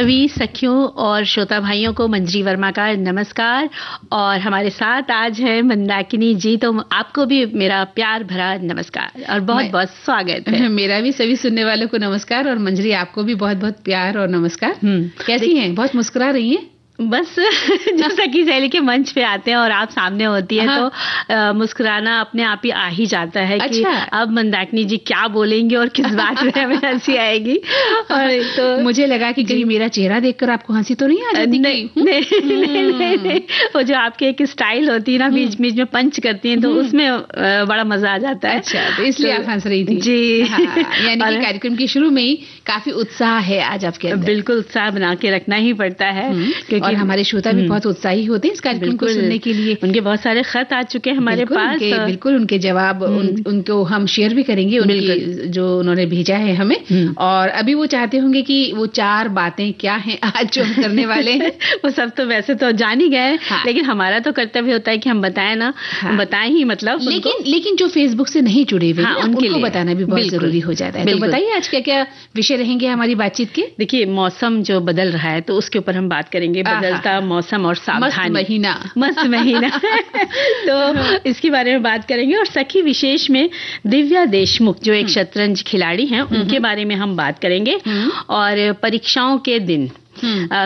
सभी सखियों और श्रोता भाइयों को मंजरी वर्मा का नमस्कार। और हमारे साथ आज है मंदाकिनी जी, तो आपको भी मेरा प्यार भरा नमस्कार और बहुत बहुत स्वागत है। मेरा भी सभी सुनने वालों को नमस्कार और मंजरी आपको भी बहुत बहुत प्यार और नमस्कार। कैसी हैं? बहुत मुस्कुरा रही हैं। बस जो सखी सहेली के मंच पे आते हैं और आप सामने होती है तो मुस्कुराना अपने आप ही आ ही जाता है। कि अब मंदाकिनी जी क्या बोलेंगे और किस बात में हमें हंसी आएगी। और तो मुझे लगा कि कहीं मेरा चेहरा देखकर आपको हंसी तो नहीं आ जाती? नहीं। वो जो आपकी एक स्टाइल होती है ना, बीच बीच में पंच करती हैं, तो उसमें बड़ा मजा आ जाता है। अच्छा, तो इसलिए आप हंस रही थी जी। यानी कि कार्यक्रम के शुरू में ही काफी उत्साह है आज आपके अंदर। बिल्कुल, उत्साह बना के रखना ही पड़ता है और हमारे श्रोता भी बहुत उत्साही होते हैं इस कार्यक्रम को सुनने के लिए। उनके बहुत सारे खत आ चुके हैं हमारे पास। बिल्कुल उनके जवाब उनको हम शेयर भी करेंगे, उनकी जो उन्होंने भेजा है हमें। और अभी वो चाहते होंगे कि वो 4 बातें क्या हैं आज जो हम करने वाले हैं। वो सब तो वैसे तो जान ही गए, लेकिन हमारा तो कर्तव्य होता है कि हम बताएं ना, बताएं ही मतलब। लेकिन जो फेसबुक से नहीं जुड़े हुए उनको बताना भी बहुत जरूरी हो जाता है। तो बताइए आज क्या क्या विषय रहेंगे हमारी बातचीत के। देखिए, मौसम जो बदल रहा है तो उसके ऊपर हम बात करेंगे। बदलता मौसम और सावधानी। मस्त महीना तो इसके बारे में बात करेंगे। और सखी विशेष में दिव्या देशमुख जो एक शतरंज खिलाड़ी हैं, उनके बारे में हम बात करेंगे। और परीक्षाओं के दिन,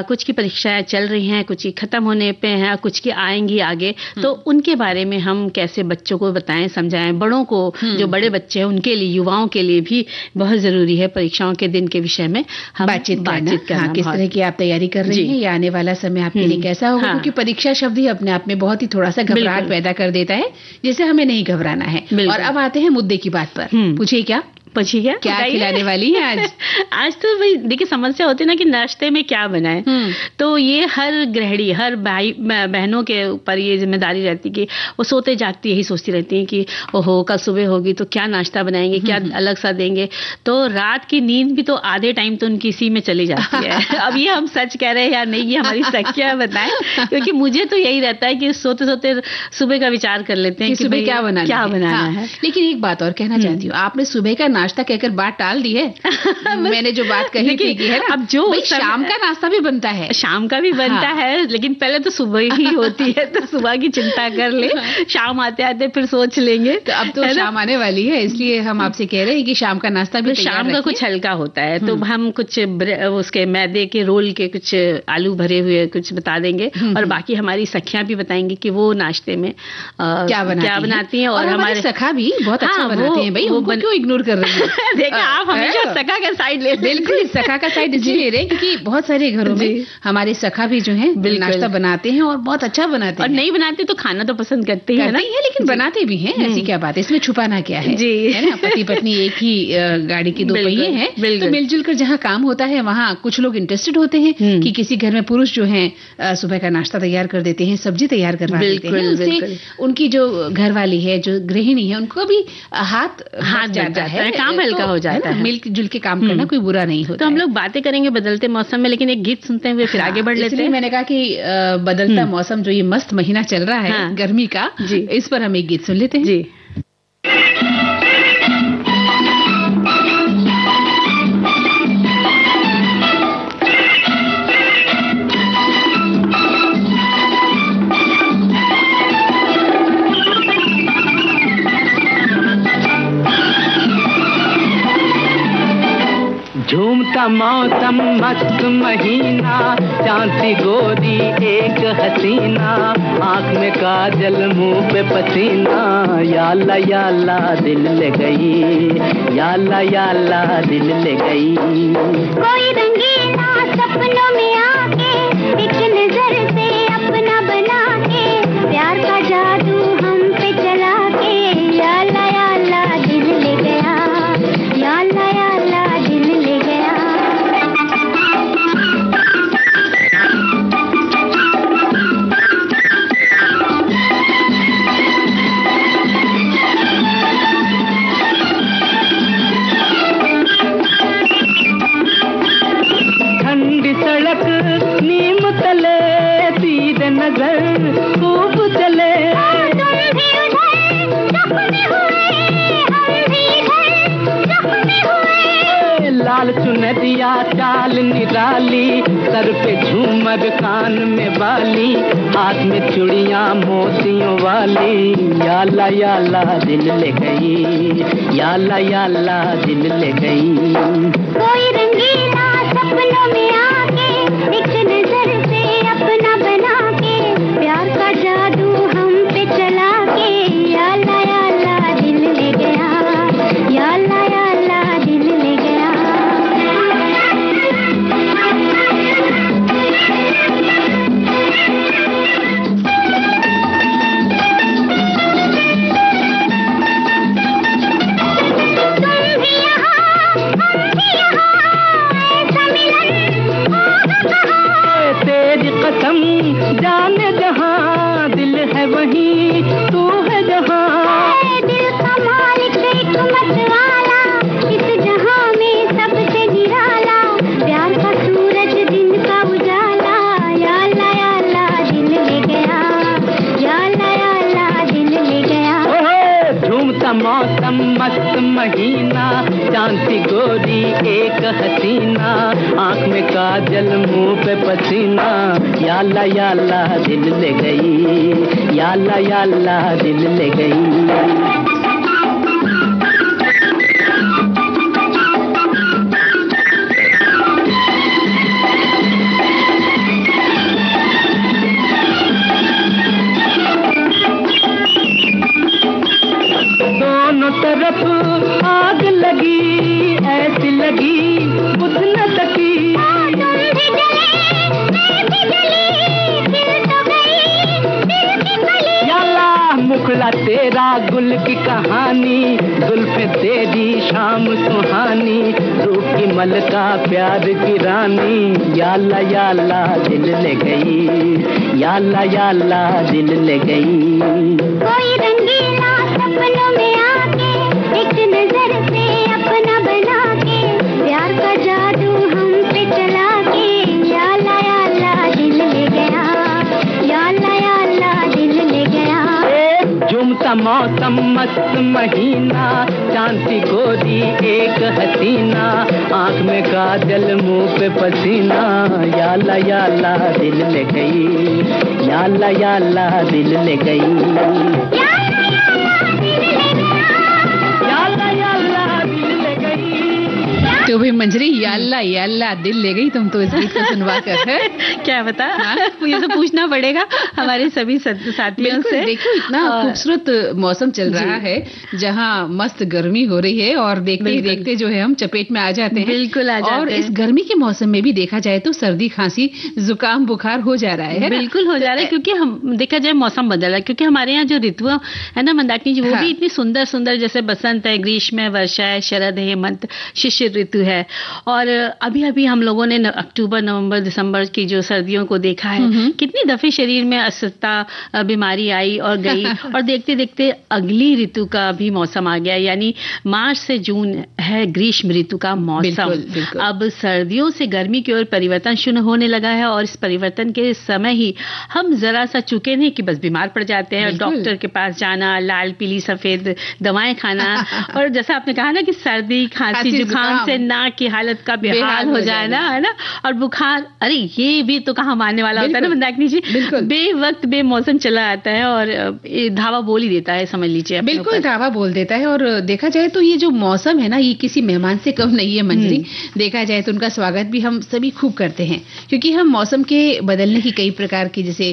कुछ की परीक्षाएं चल रही हैं, कुछ की खत्म होने पे हैं, कुछ की आएंगी आगे, तो उनके बारे में हम कैसे बच्चों को बताएं, समझाएं। बड़ों को, जो बड़े बच्चे हैं उनके लिए, युवाओं के लिए भी बहुत जरूरी है परीक्षाओं के दिन के विषय में हम बातचीत करना। किस तरह की आप तैयारी कर रही हैं, या आने वाला समय आपके लिए कैसा होगा। क्योंकि परीक्षा शब्द ही अपने आप में बहुत ही थोड़ा सा घबराहट पैदा कर देता है, जिसे हमें नहीं घबराना है। और अब आते हैं मुद्दे की बात पर। पूछिए क्या खिलाने वाली है आज? आज तो भाई देखिए, समस्या होती है ना कि नाश्ते में क्या बनाएं। तो ये हर गृहिणी, हर भाई बहनों के ऊपर ये जिम्मेदारी रहती है कि वो सोते जागती यही सोचती रहती है कि ओहो कल सुबह होगी तो क्या नाश्ता बनाएंगे, क्या अलग सा देंगे। तो रात की नींद भी तो आधे टाइम तो उनकी इसी में चली जाती है। अब ये हम सच कह रहे हैं या नहीं, ये हमारी सखियां बताएं। क्योंकि मुझे तो यही रहता है कि सोते सोते सुबह का विचार कर लेते हैं कि सुबह क्या बनाना है। लेकिन एक बात और कहना चाहती हूँ, आपने सुबह का नाश्ता कहकर बात टाल दी है। मैंने जो बात कही थी कि है ना, अब जो शाम का नाश्ता भी बनता है, शाम का भी बनता है, लेकिन पहले तो सुबह ही होती है। तो सुबह की चिंता कर ले, शाम आते आते फिर सोच लेंगे। तो अब तो शाम आने वाली है, इसलिए हम आपसे कह रहे हैं कि शाम का नाश्ता भी शाम का कुछ हल्का होता है। तो हम कुछ उसके मैदे के रोल के कुछ आलू भरे हुए कुछ बता देंगे। और बाकी हमारी सखियां भी बताएंगी कि वो नाश्ते में क्या बनाती हैं। और हमारे सखा भी बहुत अच्छा बनाते हैं। भाई उनको क्यों इग्नोर कर रही है? देखा, आप हमेशा सखा का साइड ले। बिल्कुल, सखा का साइड इसलिए ले रहे हैं क्योंकि बहुत सारे घरों में हमारे सखा भी जो है नाश्ता बनाते हैं और बहुत अच्छा बनाते हैं। और नहीं बनाते तो खाना तो पसंद करते हैं ना, लेकिन बनाते भी हैं। ऐसी क्या बात है, इसमें छुपाना क्या है जी, है ना। पति पत्नी एक ही गाड़ी की 2 पहिए हैं, तो मिलजुल कर जहाँ काम होता है वहाँ कुछ लोग इंटरेस्टेड होते हैं कि किसी घर में पुरुष जो है सुबह का नाश्ता तैयार कर देते हैं, सब्जी तैयार करवा देते हैं। उससे उनकी जो घरवाली है, जो गृहिणी है, उनको भी हाथ जाता है, काम हल्का हो जाता है। मिलजुल के काम करना कोई बुरा नहीं होता। तो हम लोग बातें करेंगे बदलते मौसम में, लेकिन एक गीत सुनते हुए फिर आगे बढ़ लेते हैं। मैंने कहा कि बदलता मौसम, जो ये मस्त महीना चल रहा है गर्मी का, इस पर हम एक गीत सुन लेते हैं जी। झूमता मौसम मस्त महीना, चांदी गोरी एक हसीना, आँख में काजल मुंह पे पसीना, याला दिल ले गई, याला दिल ले गई। कोई रंगीला सपनों में आके एक नजर से अपना बना के, प्यार का जादू हम पे चला के, याला दिल ले गया, याला दिल ले गया। ठंडी सड़क लाली, सर पे झूमर कान में बाली, हाथ में चूड़ियां मोतियों वाली। या अल्लाह दिल ले गई, या अल्लाह दिल ले गई। कोई रंगीला सपनों में आके एक नजर से अपना बना के प्यार का जादू हम पे चला के। या अल्लाह दिल ले गया, या अल्लाह दिल ले गया। कसम जाने जहां दिल है वहीं तू है जहां। दिल का मालिक हिकमत वाला, इस जहां में सबसे निराला, प्यार का सूरज दिन का उजाला। या अल्लाह दिल ले गया, या अल्लाह दिल ले गया। झूमता मौसम मस्त महीना, चांद सी गोरी एक हसीना, आंख में काजल मुंह पे पसीना। या अल्लाह दिल ले गई, या अल्लाह दिल ले गई। तरफ आग लगी, ऐसी लगी बुझ न सकी। मुखड़ा तेरा गुल की कहानी, जुल्फे तेरी शाम सुहानी, रूप की मलका प्यार की रानी। या अल्लाह दिल ले गई, या अल्लाह दिल ले गई। कोई रंगीला सपनों में आके एक नजर से अपना बना के प्यार का जादू हम पे चला के। या अल्लाह दिल ले गया, या अल्लाह दिल ले गया। झूमता मौसम मस्त महीना, चांद सी गोरी एक हसीना, आंख में काजल मुंह पे पसीना। या अल्लाह दिल ले गई, या अल्लाह दिल ले गई। तो भाई मंजरी, या अल्लाह दिल ले गई। तुम तो इस गीत को सुनवा कर है क्या बता, ये तो पूछना पड़ेगा हमारे सभी साथियों से। देखो इतना खूबसूरत मौसम चल रहा है, जहाँ मस्त गर्मी हो रही है और देखते ही देखते जो है हम चपेट में आ जाते हैं। बिल्कुल आ जाते हैं। और इस गर्मी के मौसम में भी देखा जाए तो सर्दी खांसी जुकाम बुखार हो जा रहा है। बिल्कुल हो जा रहा है, क्योंकि हम देखा जाए मौसम बदल रहा है। क्योंकि हमारे यहाँ जो ऋतु है ना मंदाकिनी जी, वो भी इतनी सुंदर सुंदर, जैसे बसंत है, ग्रीष्म है, वर्षा है, शरद है, हेमंत, शिशिर ऋतु है। और अभी अभी हम लोगों ने अक्टूबर नवंबर दिसंबर की जो सर्दियों को देखा है, कितनी दफे शरीर में अस्वस्थता बीमारी आई और गई। और देखते देखते अगली ऋतु का भी मौसम आ गया, यानी मार्च से जून है ग्रीष्म ऋतु का मौसम। अब सर्दियों से गर्मी की ओर परिवर्तन शुरू होने लगा है, और इस परिवर्तन के समय ही हम जरा सा चुके नहीं कि बस बीमार पड़ जाते हैं, डॉक्टर के पास जाना, लाल पीली सफेद दवाएं खाना। और जैसा आपने कहा ना कि सर्दी खांसी जुकाम से नाक की हालत का बेहाल हो जाए ना, है ना, और बुखार, अरे ये भी तो कहाँ मानने वाला होता है ना मंदाकिनी जी। बेवक्त बेमौसम चला आता है और धावा बोल ही देता है, समझ लीजिए। बिल्कुल धावा बोल देता है। और देखा जाए तो ये जो मौसम है ना, ये किसी मेहमान से कम नहीं है मंजरी। देखा जाए तो उनका स्वागत भी हम सभी खूब करते हैं, क्योंकि हम मौसम के बदलने की कई प्रकार की, जैसे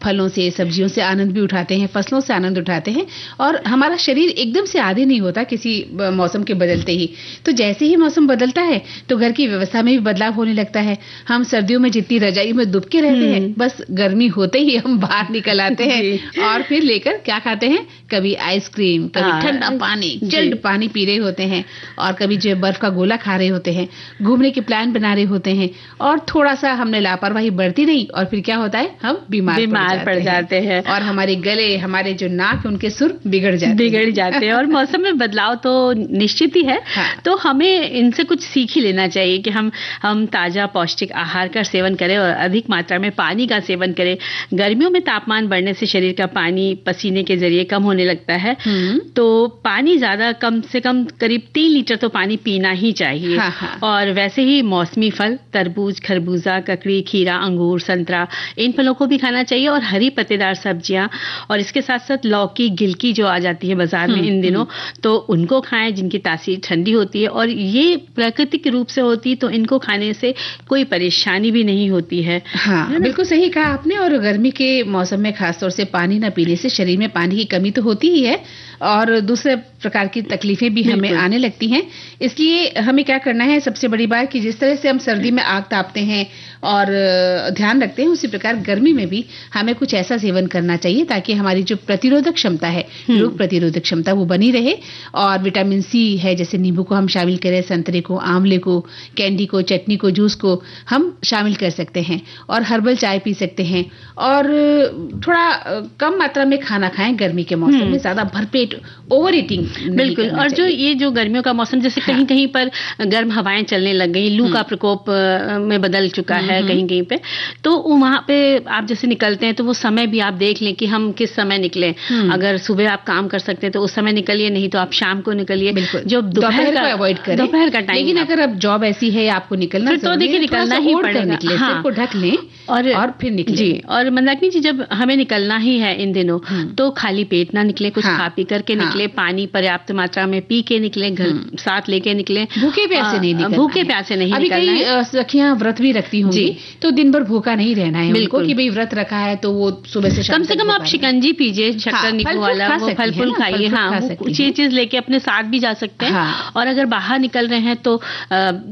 फलों से सब्जियों से आनंद भी उठाते हैं, फसलों से आनंद उठाते हैं। और हमारा शरीर एकदम से आदी नहीं होता किसी मौसम के बदलते ही। तो जैसे ही मौसम बदलता है तो घर की व्यवस्था में भी बदलाव होने लगता है। हम सर्दियों में जितनी रजाई में दुबके रहते हैं, बस गर्मी होते ही हम बाहर निकल आते हैं और फिर लेकर क्या खाते हैं, कभी आइसक्रीम, कभी ठंडा पानी, चिल्ड पानी पी रहे होते हैं, और कभी जो बर्फ का गोला खा रहे होते हैं, घूमने के प्लान बना रहे होते हैं। और थोड़ा सा हमने लापरवाही बरती नहीं, और फिर क्या होता है, हम बीमार पड़ जाते हैं और हमारे गले, हमारे जो नाक, उनके सुर बिगड़ जाते हैं। और मौसम में बदलाव तो निश्चित ही है। तो हमें इनसे कुछ सीख ही लेना चाहिए कि हम ताज़ा पौष्टिक आहार का सेवन करें और अधिक मात्रा में पानी का सेवन करें। गर्मियों में तापमान बढ़ने से शरीर का पानी पसीने के जरिए कम होने लगता है, तो पानी ज़्यादा, कम से कम करीब 3 लीटर तो पानी पीना ही चाहिए। और वैसे ही मौसमी फल, तरबूज, खरबूजा, ककड़ी, खीरा, अंगूर, संतरा, इन फलों को भी खाना चाहिए और हरी पत्तेदार सब्जियां, और इसके साथ साथ लौकी, गिलकी जो आ जाती है बाजार में इन दिनों, तो उनको खाएं जिनकी तासीर ठंडी होती है और ये प्राकृतिक रूप से होती, तो इनको खाने से कोई परेशानी भी नहीं होती है। हाँ, बिल्कुल सही कहा आपने। और गर्मी के मौसम में खासतौर से पानी न पीने से शरीर में पानी की कमी तो होती ही है और दूसरे प्रकार की तकलीफें भी हमें आने लगती हैं। इसलिए हमें क्या करना है, सबसे बड़ी बात कि जिस तरह से हम सर्दी में आग तापते हैं और ध्यान रखते हैं, उसी प्रकार गर्मी में भी हमें कुछ ऐसा सेवन करना चाहिए ताकि हमारी जो प्रतिरोधक क्षमता है, रोग प्रतिरोधक क्षमता, वो बनी रहे। और विटामिन सी है, जैसे नींबू को हम शामिल करें, संतरे को, आंवले को, कैंडी को, चटनी को, जूस को हम शामिल कर सकते हैं और हर्बल चाय पी सकते हैं। और थोड़ा कम मात्रा में खाना खाएं गर्मी के मौसम में, ज्यादा भरपेट ओवर ईटिंग बिल्कुल। और जो ये जो गर्मियों का मौसम, जैसे कहीं कहीं पर गर्म हवाएं चलने लग गई, लू का प्रकोप में बदल चुका है कहीं कहीं पे, तो वहां पे आप जैसे निकलते हैं तो वो समय भी आप देख लें कि हम किस समय निकले। अगर सुबह आप काम कर सकते हैं तो उस समय निकलिए, नहीं तो आप शाम को निकलिए, जो दोपहर का अवॉइड करें, दोपहर का टाइम। लेकिन अगर अब जॉब ऐसी है आपको निकलना, तो देखिए निकलना ही पड़ेगा, सिर को ढक लें और फिर निकले। जी, और मंदाकिनी जी, जब हमें निकलना ही है इन दिनों तो खाली पेट ना निकले, कुछ खा पी करके निकले, पानी पर्याप्त मात्रा में पी के निकले, घर साथ लेके निकले, भूखे प्यासे नहीं निकलना, भूखे प्यासे नहीं निकलना है। अभी सखियां व्रत भी रखती होंगी तो दिन भर भूखा नहीं रहना है बिल्कुल, कि भाई व्रत रखा है तो वो सुबह से शाम कम से कम आप शिकंजी पीजिए, शक्कर नींबू वाला, वो फल फूल खाइए। हाँ, ये चीज लेके अपने साथ भी जा सकते हैं। और अगर बाहर निकल रहे हैं तो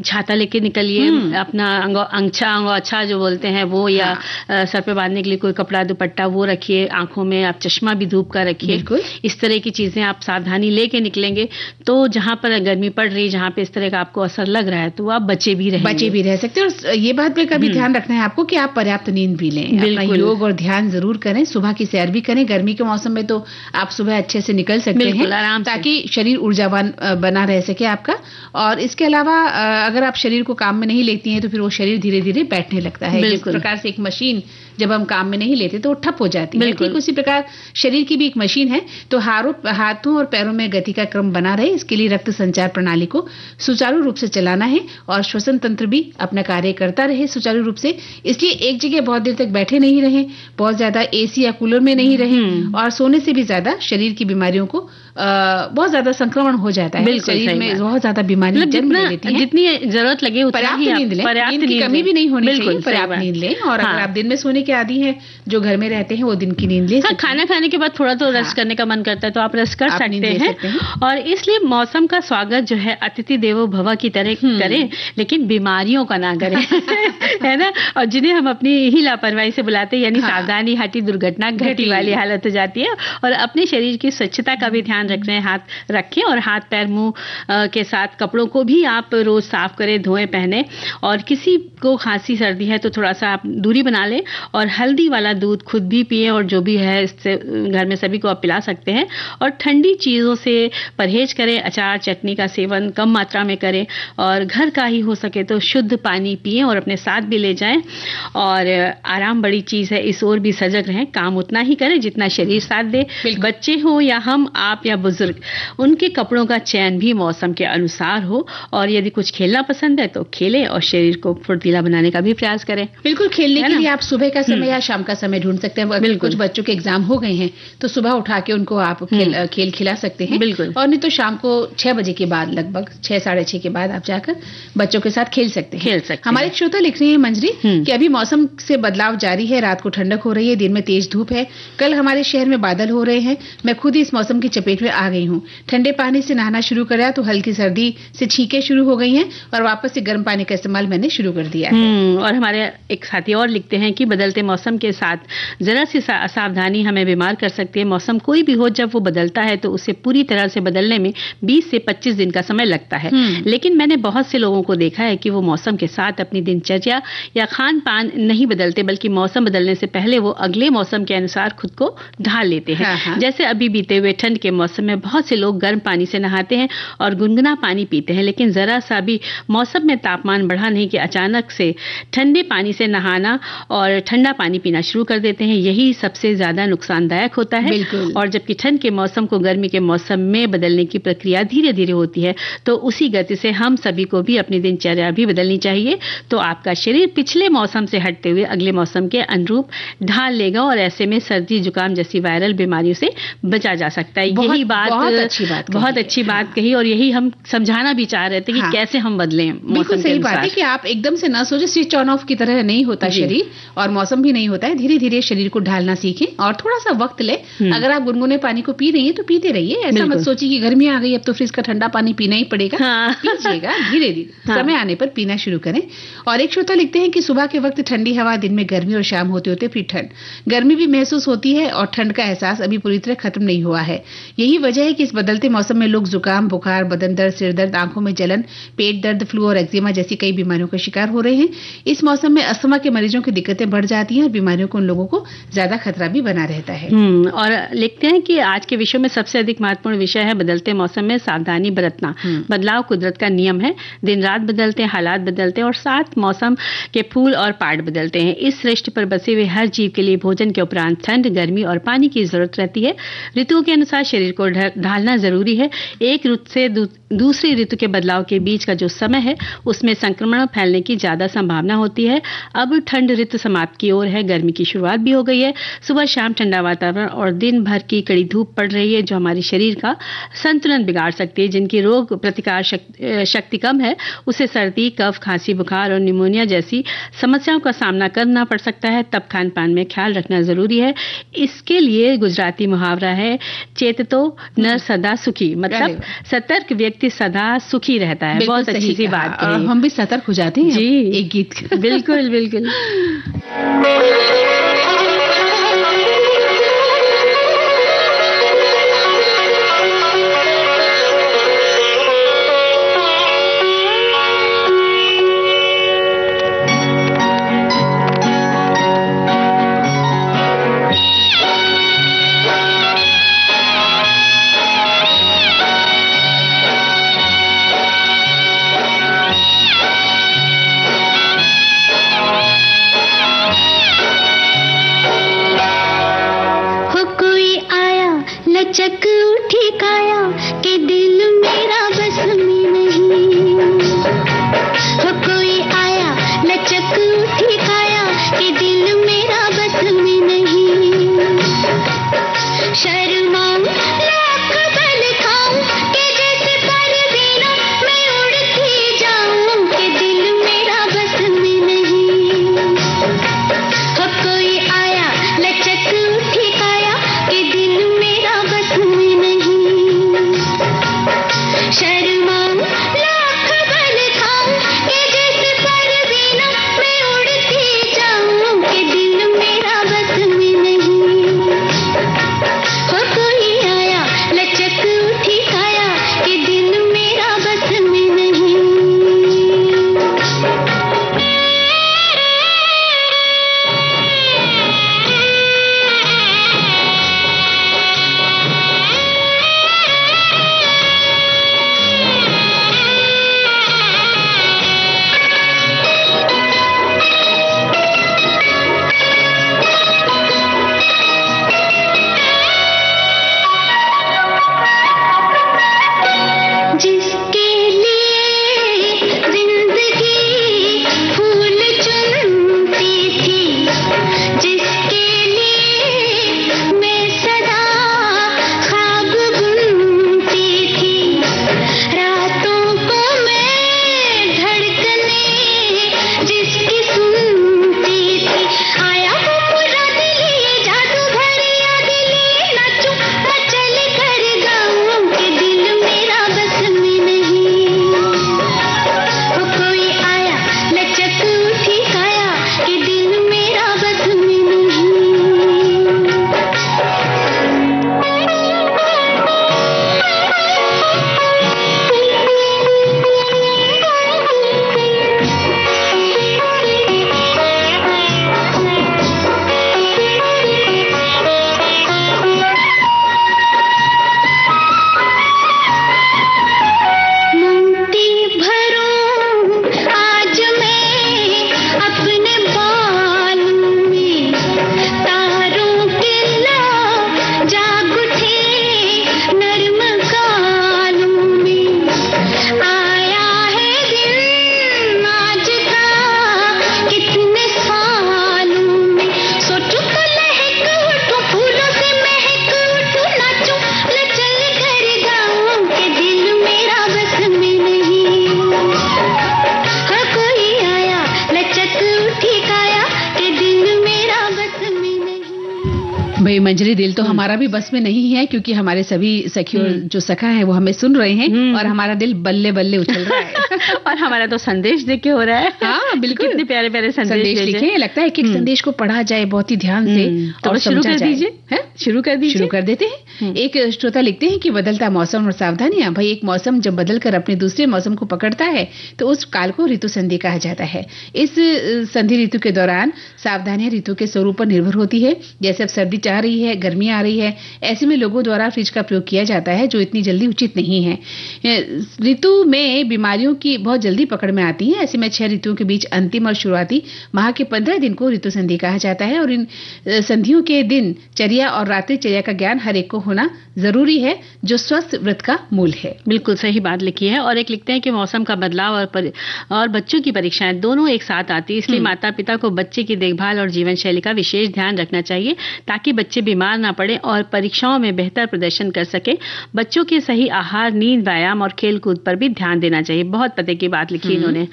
छाता लेके निकलिए, अपना अंगोछा जो बोलते हैं वो, या सर पे बांधने के लिए कोई कपड़ा दुपट्टा वो रखिए, आंखों में आप चश्मा भी धूप का रखिए। इस तरह की चीजें आप सावधानी लेके निकलेंगे तो जहां पर गर्मी पड़ रही, जहां पे इस तरह का आपको असर लग रहा है, तो आप बचे भी रह सकते हैं। और ये बात पे कभी ध्यान रखना है आपको कि आप पर्याप्त नींद भी लें, अपना योग और ध्यान जरूर करें, सुबह की सैर भी करें। गर्मी के मौसम में तो आप सुबह अच्छे से निकल सकते हैं ताकि शरीर ऊर्जावान बना रह सके आपका। और इसके अलावा अगर आप शरीर को काम में नहीं लेती हैं तो फिर वो शरीर धीरे धीरे बैठने लगता है। जिस प्रकार से एक मशीन जब हम काम में नहीं लेते तो वो ठप हो जाती है, ठीक उसी प्रकार शरीर की भी एक मशीन है। तो हाथों और पैरों में गति का क्रम बना रहे, इसके लिए रक्त संचार प्रणाली को सुचारू रूप से चलाना है और श्वसन तंत्र भी अपना कार्य करता रहे सुचारू रूप से। इसलिए एक जगह बहुत देर तक बैठे नहीं रहे, बहुत ज्यादा एसी या कूलर में नहीं रहे, और सोने से भी ज्यादा शरीर की बीमारियों को बहुत ज्यादा संक्रमण हो जाता है। शरीर में बहुत ज्यादा बीमारी जन्म ले लेती है। जितनी जरूरत लगे पर्याप्त नींद लें, नींद की कमी भी नहीं होनी चाहिए, पर्याप्त नींद लें। और अगर आप दिन में सोने के आदी हैं, जो घर में रहते हैं, वो दिन की नींद ले। खाना खाने के बाद थोड़ा तो रेस्ट करने का मन करता है तो आप रेस्ट कर सकते हैं। और इसलिए मौसम का स्वागत जो है अतिथि देवो भव की तरह करें, लेकिन बीमारियों का ना करें, है ना। और जिन्हें हम अपनी ही लापरवाही से बुलाते हैं, यानी सावधानी हटी दुर्घटना घटी वाली हालत हो जाती है। और अपने शरीर की स्वच्छता का भी ध्यान रख रहे हैं, हाथ रखें और हाथ पैर मुंह के साथ कपड़ों को भी आप रोज साफ करें, धोएं, पहने। और किसी को खांसी सर्दी है तो थोड़ा सा आप दूरी बना लें और हल्दी वाला दूध खुद भी पिए, और जो भी है इससे घर में सभी को आप पिला सकते हैं। और ठंडी चीज़ों से परहेज करें, अचार चटनी का सेवन कम मात्रा में करें, और घर का ही हो सके तो शुद्ध पानी पिएं और अपने साथ भी ले जाएं। और आराम बड़ी चीज़ है, इस ओर भी सजग रहें, काम उतना ही करें जितना शरीर साथ दे। बच्चे हो या हम, आप या बुजुर्ग, उनके कपड़ों का चयन भी मौसम के अनुसार हो। और यदि कुछ खेलना पसंद है तो खेलें और शरीर को फुर्तीला बनाने का भी प्रयास करें। बिल्कुल, खेलने के लिए आप सुबह का समय या शाम का समय ढूंढ सकते हैं। कुछ बच्चों के एग्जाम हो गए हैं तो सुबह उठा के उनको आप खेल खिला सकते हैं। बिल्कुल। और नहीं तो शाम को 6 बजे के बाद, लगभग 6 साढ़े 6 के बाद आप जाकर बच्चों के साथ खेल सकते हैं। हमारे एक श्रोता लिख रहे हैं मंजरी कि अभी मौसम से बदलाव जारी है, रात को ठंडक हो रही है, दिन में तेज धूप है। कल हमारे शहर में बादल हो रहे हैं, मैं खुद ही इस मौसम की चपेट में आ गई हूँ। ठंडे पानी से नहाना शुरू करा तो हल्की सर्दी से छींकें शुरू हो गई हैं और वापस से गर्म पानी का इस्तेमाल मैंने शुरू कर दिया है। और हमारे एक साथी और लिखते हैं कि बदलते बदलते मौसम के साथ जरा सी सावधानी हमें बीमार कर सकती है। मौसम कोई भी हो, जब वो बदलता है तो उसे पूरी तरह से बदलने में 20 से 25 दिन का समय लगता है। लेकिन मैंने बहुत से लोगों को देखा है कि वो मौसम के साथ अपनी दिनचर्या या खान पान नहीं बदलते, बल्कि मौसम बदलने से पहले वो अगले मौसम के अनुसार खुद को ढाल लेते हैं। जैसे अभी बीते हुए ठंड के मौसम में बहुत से लोग गर्म पानी से नहाते हैं और गुनगुना पानी पीते हैं, लेकिन जरा सा भी मौसम में तापमान बढ़ा नहीं कि अचानक से ठंडे पानी से नहाना और ठंडा पानी पीना शुरू कर देते हैं। यही सबसे ज्यादा नुकसानदायक होता है। और जबकि ठंड के मौसम को गर्मी के मौसम में बदलने की प्रक्रिया धीरे धीरे होती है, तो उसी गति से हम सभी को भी अपनी दिनचर्या भी बदलनी चाहिए, तो आपका शरीर पिछले मौसम से हटते हुए अगले मौसम के अनुरूप ढाल लेगा और ऐसे में सर्दी जुकाम जैसी वायरल बीमारियों से बचा जा सकता है। यही बात बहुत अच्छी बात कही और यही हम समझाना भी चाह रहे थे कि कैसे हम बदलें। बिल्कुल सही बात है कि आप एकदम से ना सोचे, स्विच ऑन ऑफ की तरह नहीं होता शरीर और मौसम भी नहीं होता है। धीरे धीरे शरीर को ढालना सीखें और थोड़ा सा वक्त ले। अगर आप गुनगुने पानी को पी रही हैं तो पीते रहिए, ऐसा मत सोचिए कि गर्मी आ गई अब तो फ्रिज का ठंडा पानी पीना ही पड़ेगा। पीजिएगा धीरे धीरे, समय आने पर पीना शुरू करें। और एक श्रोता लिखते हैं कि सुबह के वक्त ठंडी हवा, दिन में गर्मी और शाम होते होते फिर ठंड, गर्मी भी महसूस होती है और ठंड का एहसास अभी पूरी तरह खत्म नहीं हुआ है। यही वजह है कि इस बदलते मौसम में लोग जुकाम, बुखार, बदन दर्द, सिर दर्द, आंखों में जलन, पेट दर्द, फ्लू और एक्जिमा जैसी कई बीमारियों का शिकार हो रहे हैं। इस मौसम में अस्थमा के मरीजों की दिक्कतें बढ़ जाती हैं और बीमारियों को उन लोगों को ज्यादा खतरा भी बना रहता है। और लिखते हैं कि आज के विषय में सबसे अधिक महत्वपूर्ण विषय है बदलते मौसम में सावधानी बरतना। बदलाव कुदरत का नियम है। दिन रात बदलते हैं, हालात बदलते हैं और साथ मौसम के फूल और पार्ट बदलते हैं। इस सृष्टि पर बसे हुए हर जीव के लिए भोजन के उपरांत ठंड, गर्मी और पानी की जरूरत रहती है। ऋतुओं के अनुसार शरीर को ढालना जरूरी है। एक ऋतु से दूसरी ऋतु के बदलाव के बीच का जो समय है उसमें संक्रमण फैलने की ज्यादा संभावना होती है। अब ठंड ऋतु समाप्ति की ओर है, गर्मी की शुरुआत भी हो गई है। सुबह शाम ठंडा वातावरण और दिन भर की कड़ी धूप पड़ रही है जो हमारे शरीर का संतुलन बिगाड़ सकती है। जिनकी रोग प्रतिकार शक्ति कम है उसे सर्दी, कफ, खांसी, बुखार और निमोनिया जैसी समस्याओं का सामना करना पड़ सकता है। तब खान पान में ख्याल रखना जरूरी है। इसके लिए गुजराती मुहावरा है, चेततो नर सदा सुखी, मतलब सतर्क व्यक्ति सदा सुखी रहता है। बहुत अच्छी सी बात है। हम भी सतर्क हो जाते हैं जी एक गीत। बिल्कुल बिल्कुल। लचक उठी काया कि दिल मेरा बस में नहीं। हो कोई आया लचक उठी काया कि दिल मेरा बस में नहीं। शर्माऊं लाख बल खाऊं कि जैसे परवीना मैं उड़ती जाऊं कि दिल मेरा बस में नहीं। हो कोई आया लचक उठी काया कि दिल मेरा बस में नहीं। मंजरी दिल तो हमारा भी बस में नहीं है, क्योंकि हमारे सभी सखियों जो सखा है वो हमें सुन रहे हैं और हमारा दिल बल्ले बल्ले उछल रहा है। और हमारा तो संदेश देख के हो रहा है। हाँ बिल्कुल, कितने प्यारे प्यारे संदेश लिखे। लगता है कि संदेश को पढ़ा जाए बहुत ही ध्यान से और शुरू कर दीजिए। शुरू कर देते हैं। एक श्रोता लिखते हैं कि बदलता मौसम और सावधानियां। भाई, एक मौसम जब बदलकर अपने दूसरे मौसम को पकड़ता है तो उस काल को ऋतु संधि कहा जाता है। इस संधि ऋतु के दौरान सावधानियां ऋतु के स्वरूप पर निर्भर होती है। जैसे अब सर्दी चाह रही है, गर्मी आ रही है, ऐसे में लोगों द्वारा फ्रिज का प्रयोग किया जाता है, जो इतनी जल्दी उचित नहीं है। ऋतु में बीमारियों की बहुत जल्दी पकड़ में आती है। ऐसे में 6 ऋतुओं के बीच अंतिम और शुरुआती माह के 15 दिन को ऋतु संधि कहा जाता है। और इन संधियों के दिन चर्या और रात्रि चर्या का ज्ञान हर एक को होना जरूरी है, जो स्वस्थ व्रत का मूल है। बिल्कुल सही बात लिखी है। और एक लिखते हैं कि मौसम का बदलाव और बच्चों की परीक्षाएं दोनों एक साथ आती है, इसलिए माता पिता को बच्चे की देखभाल और जीवन शैली का विशेष ध्यान रखना चाहिए, ताकि बच्चे बीमार ना पड़े और परीक्षाओं में बेहतर प्रदर्शन कर सके। बच्चों के सही आहार, नींद, व्यायाम और खेल कूद पर भी ध्यान देना चाहिए। बहुत पते की बात लिखी इन्होंने।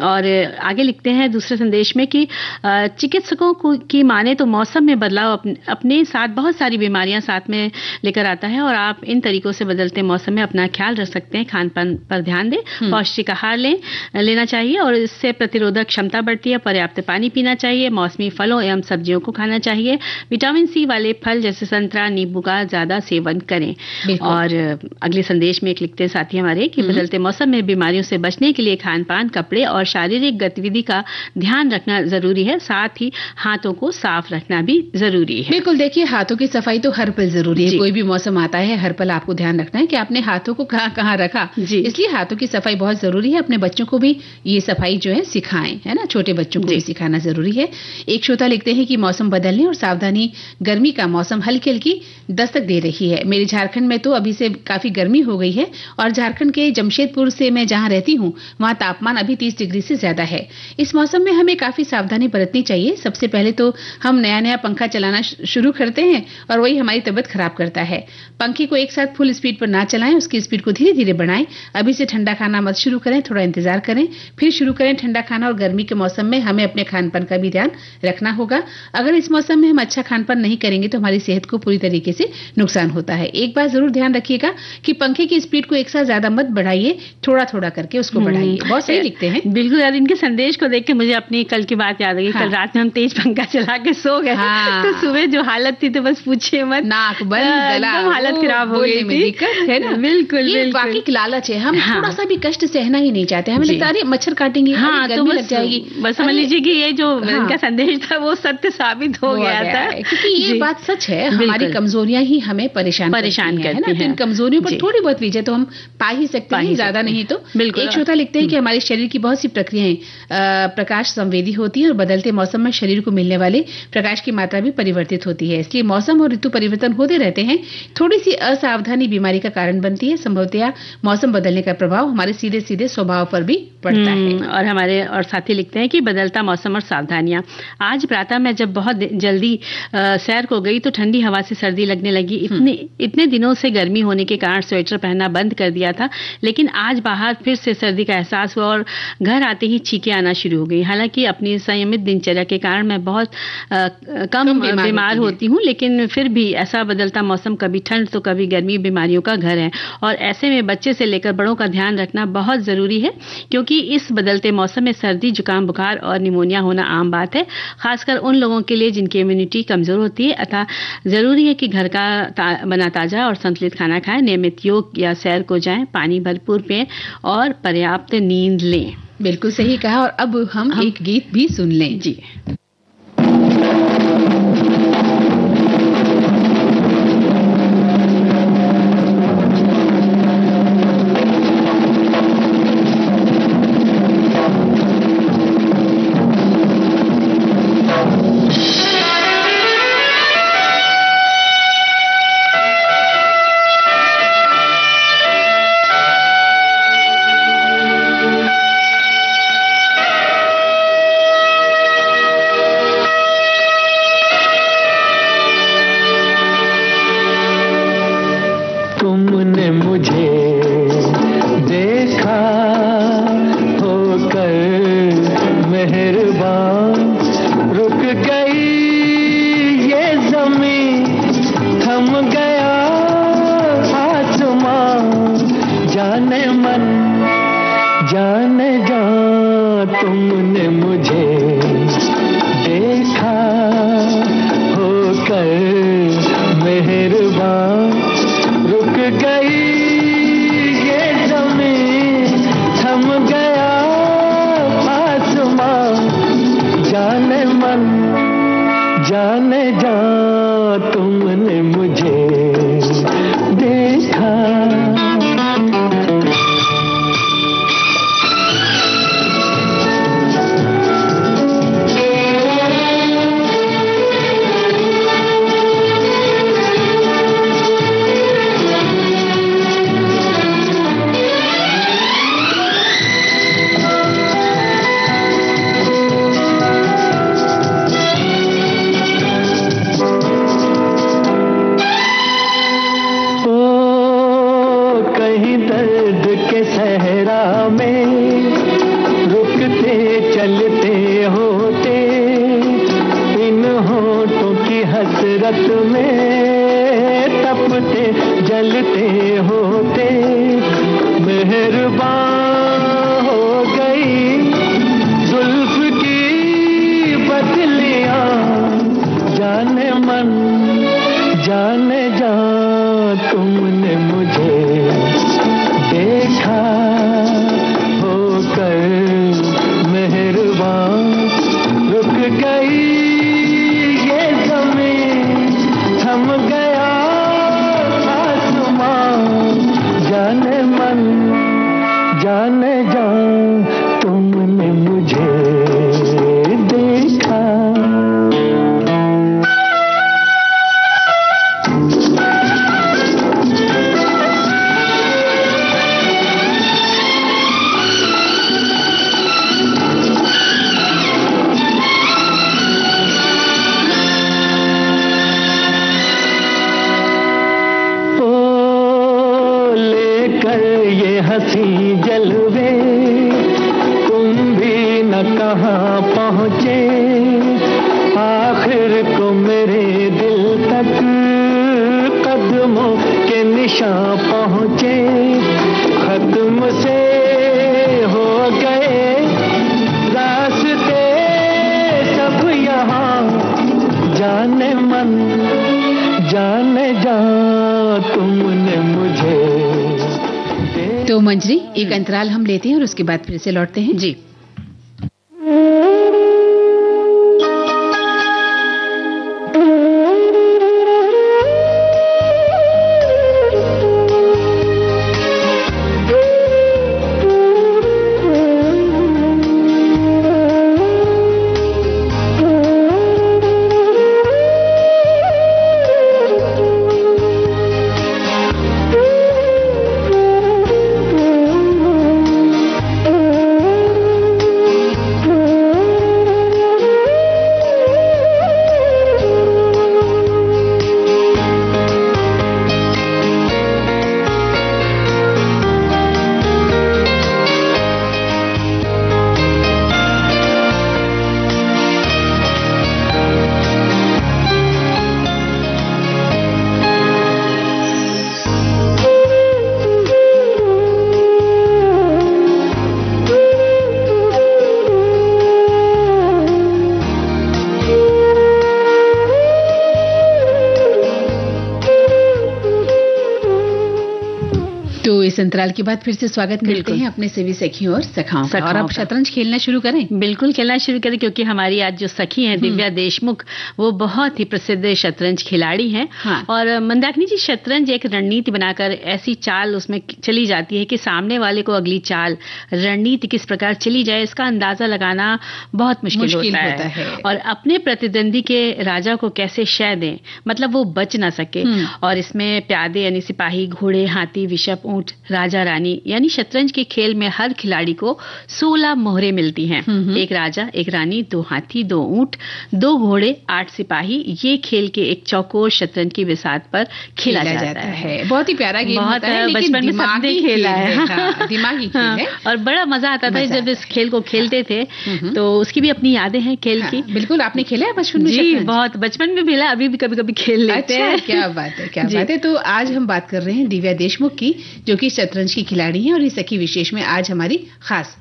और आगे लिखते हैं दूसरे संदेश में कि चिकित्सकों की माने तो मौसम में बदलाव अपने साथ बहुत सारी बीमारियां साथ में लेकर आता है, और आप इन तरीकों से बदलते मौसम में अपना ख्याल रख सकते हैं। खान पान पर ध्यान दें, पौष्टिक आहार लेना चाहिए और इससे प्रतिरोधक क्षमता बढ़ती है। पर्याप्त पानी पीना चाहिए, मौसमी फलों एवं सब्जियों को खाना चाहिए। विटामिन सी वाले फल जैसे संतरा, नींबू का ज्यादा सेवन करें। और अगले संदेश में एक लिखते हैं साथी हमारे कि बदलते मौसम में बीमारियों से बचने के लिए खान पान, कपड़े और शारीरिक गतिविधि का ध्यान रखना जरूरी है। साथ ही हाथों को साफ रखना भी जरूरी है। बिल्कुल, देखिए हाथों की सफाई तो हर पल जरूरी है। कोई भी मौसम आता है, हर पल आपको ध्यान रखना है कि आपने हाथों को कहाँ कहाँ रखा। इसलिए हाथों की सफाई बहुत जरूरी है। अपने बच्चों को भी ये सफाई जो है सिखाएं, है ना, छोटे बच्चों को भी सिखाना जरूरी है। एक श्रोता लिखते हैं कि मौसम बदलने और सावधानी, गर्मी का मौसम हल्की हल्की दस्तक दे रही है। मेरे झारखंड में तो अभी से काफी गर्मी हो गई है, और झारखंड के जमशेदपुर से मैं जहां रहती हूं वहां तापमान अभी 30 डिग्री से ज्यादा है। इस मौसम में हमें काफी सावधानी बरतनी चाहिए। सबसे पहले तो हम नया पंखा चलाना शुरू करते हैं और वही हमारी तबीयत खराब करता है। पंखे को एक साथ फुल स्पीड पर ना चलाएं, उसकी स्पीड को धीरे धीरे बढ़ाएं। अभी से ठंडा खाना मत शुरू करें, थोड़ा इंतजार करें, फिर शुरू करें ठंडा खाना। और गर्मी के मौसम में हमें अपने खान पान का भी ध्यान रखना होगा। अगर इस मौसम में हम अच्छा खान पान नहीं करेंगे तो हमारी सेहत को पूरी तरीके से नुकसान होता है। एक बात जरूर ध्यान रखिएगा कि पंखे की स्पीड को एक साथ ज्यादा मत बढ़ाइए, थोड़ा थोड़ा करके उसको बढ़ाइए। बहुत सही लिखते हैं। बिल्कुल यार, इनके संदेश को देख के मुझे अपनी कल की बात याद आ गई। कल रात में हम तेज पंखा चला के सो गए, तो सुबह जो हालत थी तो बस पूछिए मत, नाक बंद, गला, हालत खराब हो गई थी। दिक्कत है ना। बिल्कुल, ये बाकी लालच है। हम थोड़ा सा भी कष्ट सहना ही नहीं चाहते। हमें लगता है मच्छर काटेंगे, तो लग जाएगी। बस समझ लीजिए कि ये जो इनका संदेश था वो सत्य साबित हो गया था, क्योंकि ये बात सच है। हमारी कमजोरियां ही हमें परेशान करती हैं। इन कमजोरियों पर थोड़ी बहुत विजय तो हम पा ही सकते हैं, ज्यादा नहीं तो। एक श्रोता लिखते हैं कि हमारे शरीर की बहुत सी प्रक्रियाएं प्रकाश संवेदी होती है, और बदलते मौसम में शरीर को मिलने वाले प्रकाश की मात्रा भी परिवर्तित होती है। इसलिए मौसम और ऋतु परिवर्तन होते रहते हैं। थोड़ी सी असावधानी बीमारी का कारण बनती है। संभवतया मौसम बदलने का प्रभाव हमारे सीधे सीधे स्वभाव पर भी पड़ता है। और साथी लिखते हैं कि बदलता मौसम और सावधानियां। आज प्रातः मैं जब बहुत जल्दी सैर को गई तो ठंडी हवा से सर्दी लगने लगी। इतने दिनों से गर्मी होने के कारण स्वेटर पहनना बंद कर दिया था, लेकिन आज बाहर फिर से सर्दी का एहसास हुआ और घर आते ही छींकें आना शुरू हो गई। हालांकि अपनी संयमित दिनचर्या के कारण मैं बहुत कम बीमार होती हूँ, लेकिन फिर भी ऐसा बदलता मौसम, कभी ठंड तो कभी गर्मी, बीमारियों का घर है। और ऐसे में बच्चे से लेकर बड़ों का ध्यान रखना बहुत जरूरी है, क्योंकि इस बदलते मौसम में सर्दी, जुकाम, बुखार और निमोनिया होना आम बात है, खासकर उन लोगों के लिए जिनकी इम्यूनिटी कमजोर होती है। अतः जरूरी है कि घर का बना ताजा और संतुलित खाना खाएं, नियमित योग या सैर को जाएं, पानी भरपूर पिएं और पर्याप्त नींद लें। बिल्कुल सही कहा। और अब हम एक गीत भी सुन लें। जी। मेहरबान रुक गई ये ज़मीं होते जलते होते मेहरबान हो गई जुल्फ की बदलियां जाने मन जाने जा तुमने मुझे देखा होकर मेहरबान रुक गई ये ज़मीन थम गया आसमां जाने मन जाने जा तुमने मुझे देखा। हंसी जलवे तुम भी न कहाँ पहुँचे आखिर को मेरे दिल तक कदमों के निशान पहुँचे खत्म से हो गए रास्ते सब यहाँ जाने मन जाने जा तुमने मुझे। तो मंजरी एक अंतराल हम लेते हैं और उसके बाद फिर से लौटते हैं जी। इस अंतराल के बाद फिर से स्वागत करते हैं अपने सभी सखियों और सखाओं का। और अब शतरंज खेलना शुरू करें। बिल्कुल खेलना शुरू करें, क्योंकि हमारी आज जो सखी हैं दिव्या देशमुख, वो बहुत ही प्रसिद्ध शतरंज खिलाड़ी हैं। हाँ। और मंदाकिनी जी, शतरंज एक रणनीति बनाकर ऐसी चाल उसमें चली जाती है कि सामने वाले को अगली चाल रणनीति किस प्रकार चली जाए इसका अंदाजा लगाना बहुत मुश्किल होता है। और अपने प्रतिद्वंदी के राजा को कैसे शय दें, मतलब वो बच ना सके। और इसमें प्यादे यानी सिपाही, घोड़े, हाथी, विषप, ऊंट, राजा, रानी, यानी शतरंज के खेल में हर खिलाड़ी को 16 मोहरें मिलती हैं। एक राजा, एक रानी, 2 हाथी, 2 ऊंट, 2 घोड़े, 8 सिपाही। ये खेल के एक चौकोर शतरंज की बिसात पर खेला जाता है। बहुत ही प्यारा गेम होता है, लेकिन बचपन में सबने खेला है। दिमागी खेल है और बड़ा मजा आता था जब इस खेल को खेलते थे। तो उसकी भी अपनी यादें हैं खेल की। बिल्कुल, आपने खेला है बचपन में? जी, बहुत बचपन में खेला, अभी भी कभी कभी खेल लेते हैं। क्या बात है, क्या बात है। तो आज हम बात कर रहे हैं दिव्या देशमुख की, जो कि शतरंज की खिलाड़ी हैं और इस सखी विशेष में आज हमारी खास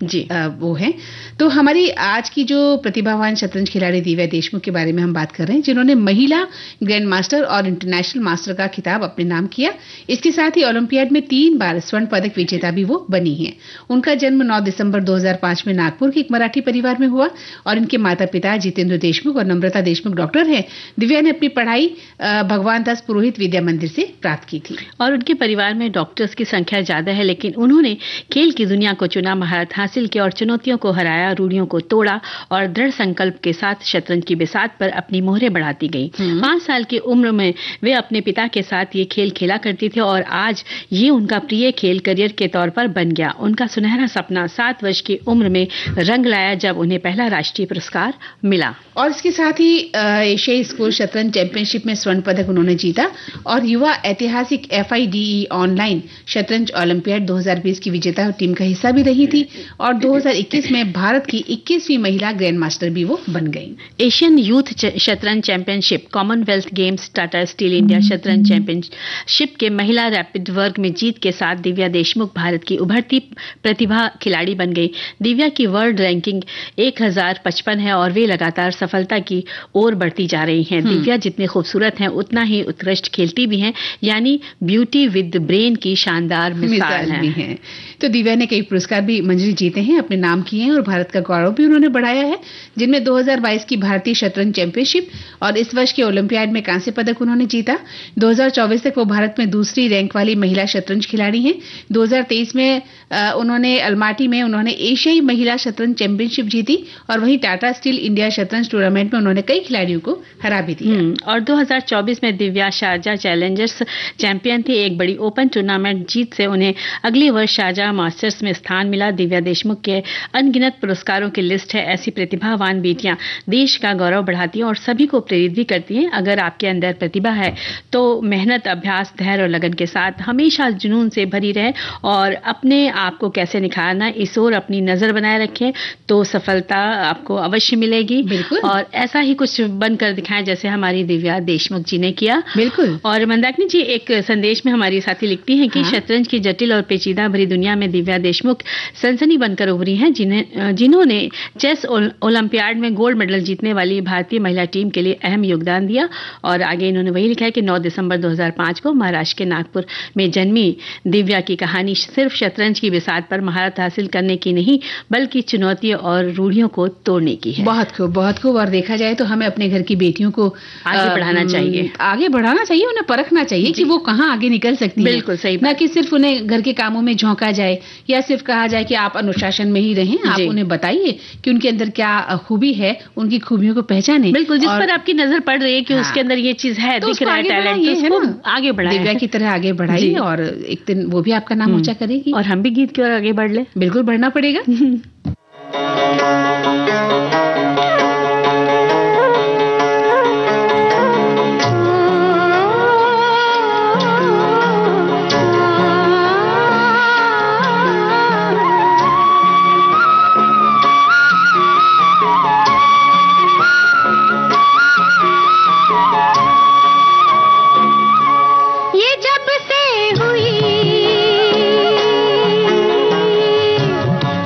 वो है। तो हमारी आज की जो प्रतिभावान शतरंज खिलाड़ी दिव्या देशमुख के बारे में हम बात कर रहे हैं, जिन्होंने महिला ग्रैंड मास्टर और इंटरनेशनल मास्टर का खिताब अपने नाम किया। इसके साथ ही ओलंपियाड में 3 बार स्वर्ण पदक विजेता भी वो बनी हैं। उनका जन्म 9 दिसंबर 2005 में नागपुर के एक मराठी परिवार में हुआ और इनके माता पिता जितेंद्र देशमुख और नम्रता देशमुख डॉक्टर हैं। दिव्या ने अपनी पढ़ाई भगवान दास पुरोहित विद्या मंदिर से प्राप्त की थी। और उनके परिवार में डॉक्टर्स की संख्या ज्यादा है, लेकिन उन्होंने खेल की दुनिया को चुना, महारत हासिल की और चुनौतियों को हराया, रूढ़ियों को तोड़ा और दृढ़ संकल्प के साथ शतरंज की बिसात पर अपनी मोहरें बढ़ाती गई। 5 साल की उम्र में वे अपने पिता के साथ ये खेल खेला करती थी और आज ये उनका प्रिय खेल करियर के तौर पर बन गया। उनका सुनहरा सपना 7 वर्ष की उम्र में रंग लाया जब उन्हें पहला राष्ट्रीय पुरस्कार मिला। और इसके साथ ही एशियाई स्कूल शतरंज चैंपियनशिप में स्वर्ण पदक उन्होंने जीता और युवा ऐतिहासिक FIDE ऑनलाइन शतरंज शतरंज ओलंपियाड 2020 की विजेता टीम का हिस्सा भी रही थी और 2021 में भारत की 21वीं महिला ग्रैंड मास्टर भी वो बन गई। एशियन यूथ शतरंज championship, Commonwealth games, Tata steel India शतरंज चैंपियनशिप के महिला रैपिड वर्ग में जीत के साथ दिव्या देशमुख भारत की उभरती प्रतिभा खिलाड़ी बन गई। दिव्या की वर्ल्ड रैंकिंग 1055 है और वे लगातार सफलता की ओर बढ़ती जा रही हैं। दिव्या जितनी खूबसूरत हैं उतना ही उत्कृष्ट खेलती भी हैं, यानी ब्यूटी विद ब्रेन की शानदार मिसाल है। तो दिव्या ने कई पुरस्कार भी मंजरी जीते हैं, अपने नाम किए हैं और भारत का गौरव भी उन्होंने बढ़ाया है, जिनमें 2022 की भारतीय शतरंज चैंपियनशिप और इस वर्ष के ओलंपियाड में कांस्य पदक उन्होंने जीता। 2024 तक वो भारत में दूसरी रैंक वाली महिला शतरंज खिलाड़ी हैं। 2023 में उन्होंने अलमाटी में उन्होंने एशियाई महिला शतरंज चैंपियनशिप जीती और वहीं टाटा स्टील इंडिया शतरंज टूर्नामेंट में उन्होंने कई खिलाड़ियों को हरा भी दिया। और 2024 में दिव्या शारजा चैलेंजर्स चैंपियन थी। एक बड़ी ओपन टूर्नामेंट जीत से उन्हें अगले वर्ष शारजा मास्टर्स में स्थान मिला। दिव्या देशमुख के अनगिनत पुरस्कारों की लिस्ट है। ऐसी प्रतिभावान बेटियां देश का गौरव बढ़ाती हैं और सभी को प्रेरित भी करती हैं। अगर आपके अंदर प्रतिभा है तो मेहनत, अभ्यास, धैर्य और लगन के साथ हमेशा जुनून से भरी रहे और अपने आप को कैसे निखारना इस ओर अपनी नजर बनाए रखें तो सफलता आपको अवश्य मिलेगी। बिल्कुल। और ऐसा ही कुछ बनकर दिखाएं जैसे हमारी दिव्या देशमुख जी ने किया। बिल्कुल। और मंदाकिनी जी एक संदेश में हमारी साथी लिखती हैं कि शतरंज की जटिल और पेचीदा भरी दुनिया में दिव्या देशमुख सनसनी बनकर उभरी हैं, जिन्होंने चेस ओलंपियाड में गोल्ड मेडल जीतने वाली भारतीय महिला टीम के लिए अहम योगदान दिया। और आगे इन्होंने वही लिखा है कि 9 दिसंबर 2005 को महाराष्ट्र के नागपुर में जन्मी दिव्या की कहानी सिर्फ शतरंज की बिसात पर महारत हासिल करने की नहीं बल्कि चुनौतियों और रूढ़ियों को तोड़ने की है। बहुत खूब, बहुत खूब। और देखा जाए तो हमें अपने घर की बेटियों को आगे बढ़ाना चाहिए, उन्हें परखना चाहिए कि वो कहाँ आगे निकल सकती है। बिल्कुल सही। ना कि सिर्फ उन्हें घर के कामों में झोंका जाए या सिर्फ कहा जाए कि आप अनुशासन में ही रहें। आप उन्हें बताइए कि उनके अंदर क्या खूबी है, उनकी खूबियों को पहचाने। बिल्कुल, जिस पर आपकी नजर पड़ रही है कि उसके अंदर ये चीज है, दिख रहा है टैलेंट, तो उसको आगे बढ़ाइए, दिव्या की तरह आगे बढ़ाइए और एक दिन वो भी आपका नाम ऊंचा करेगी और हम भी गीत की ओर आगे बढ़ ले। बिल्कुल बढ़ना पड़ेगा।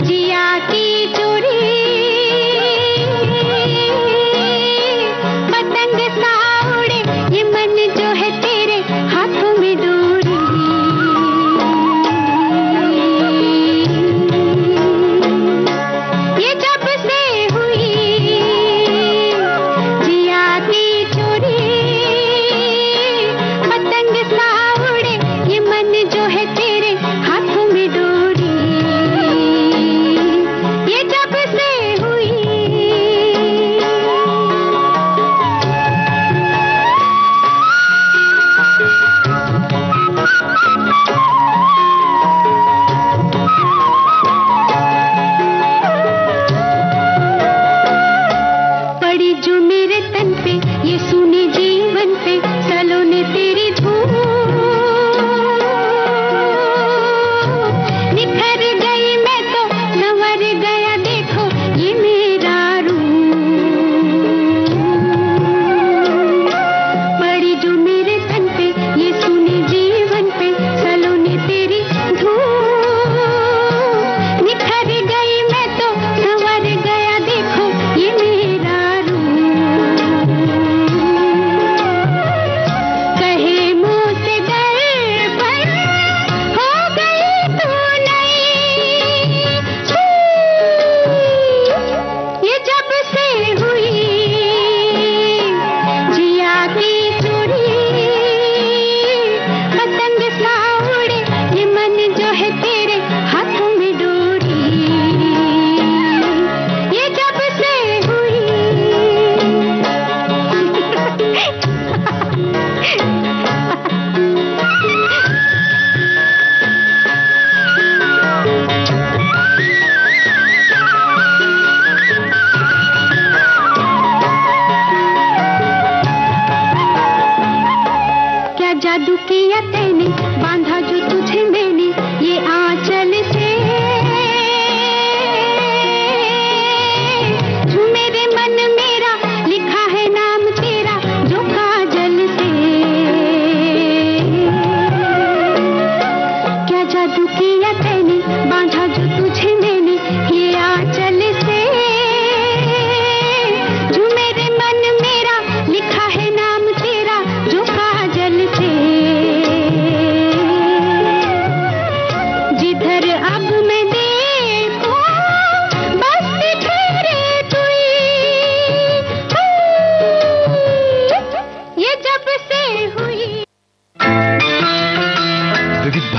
जिया की चूड़ी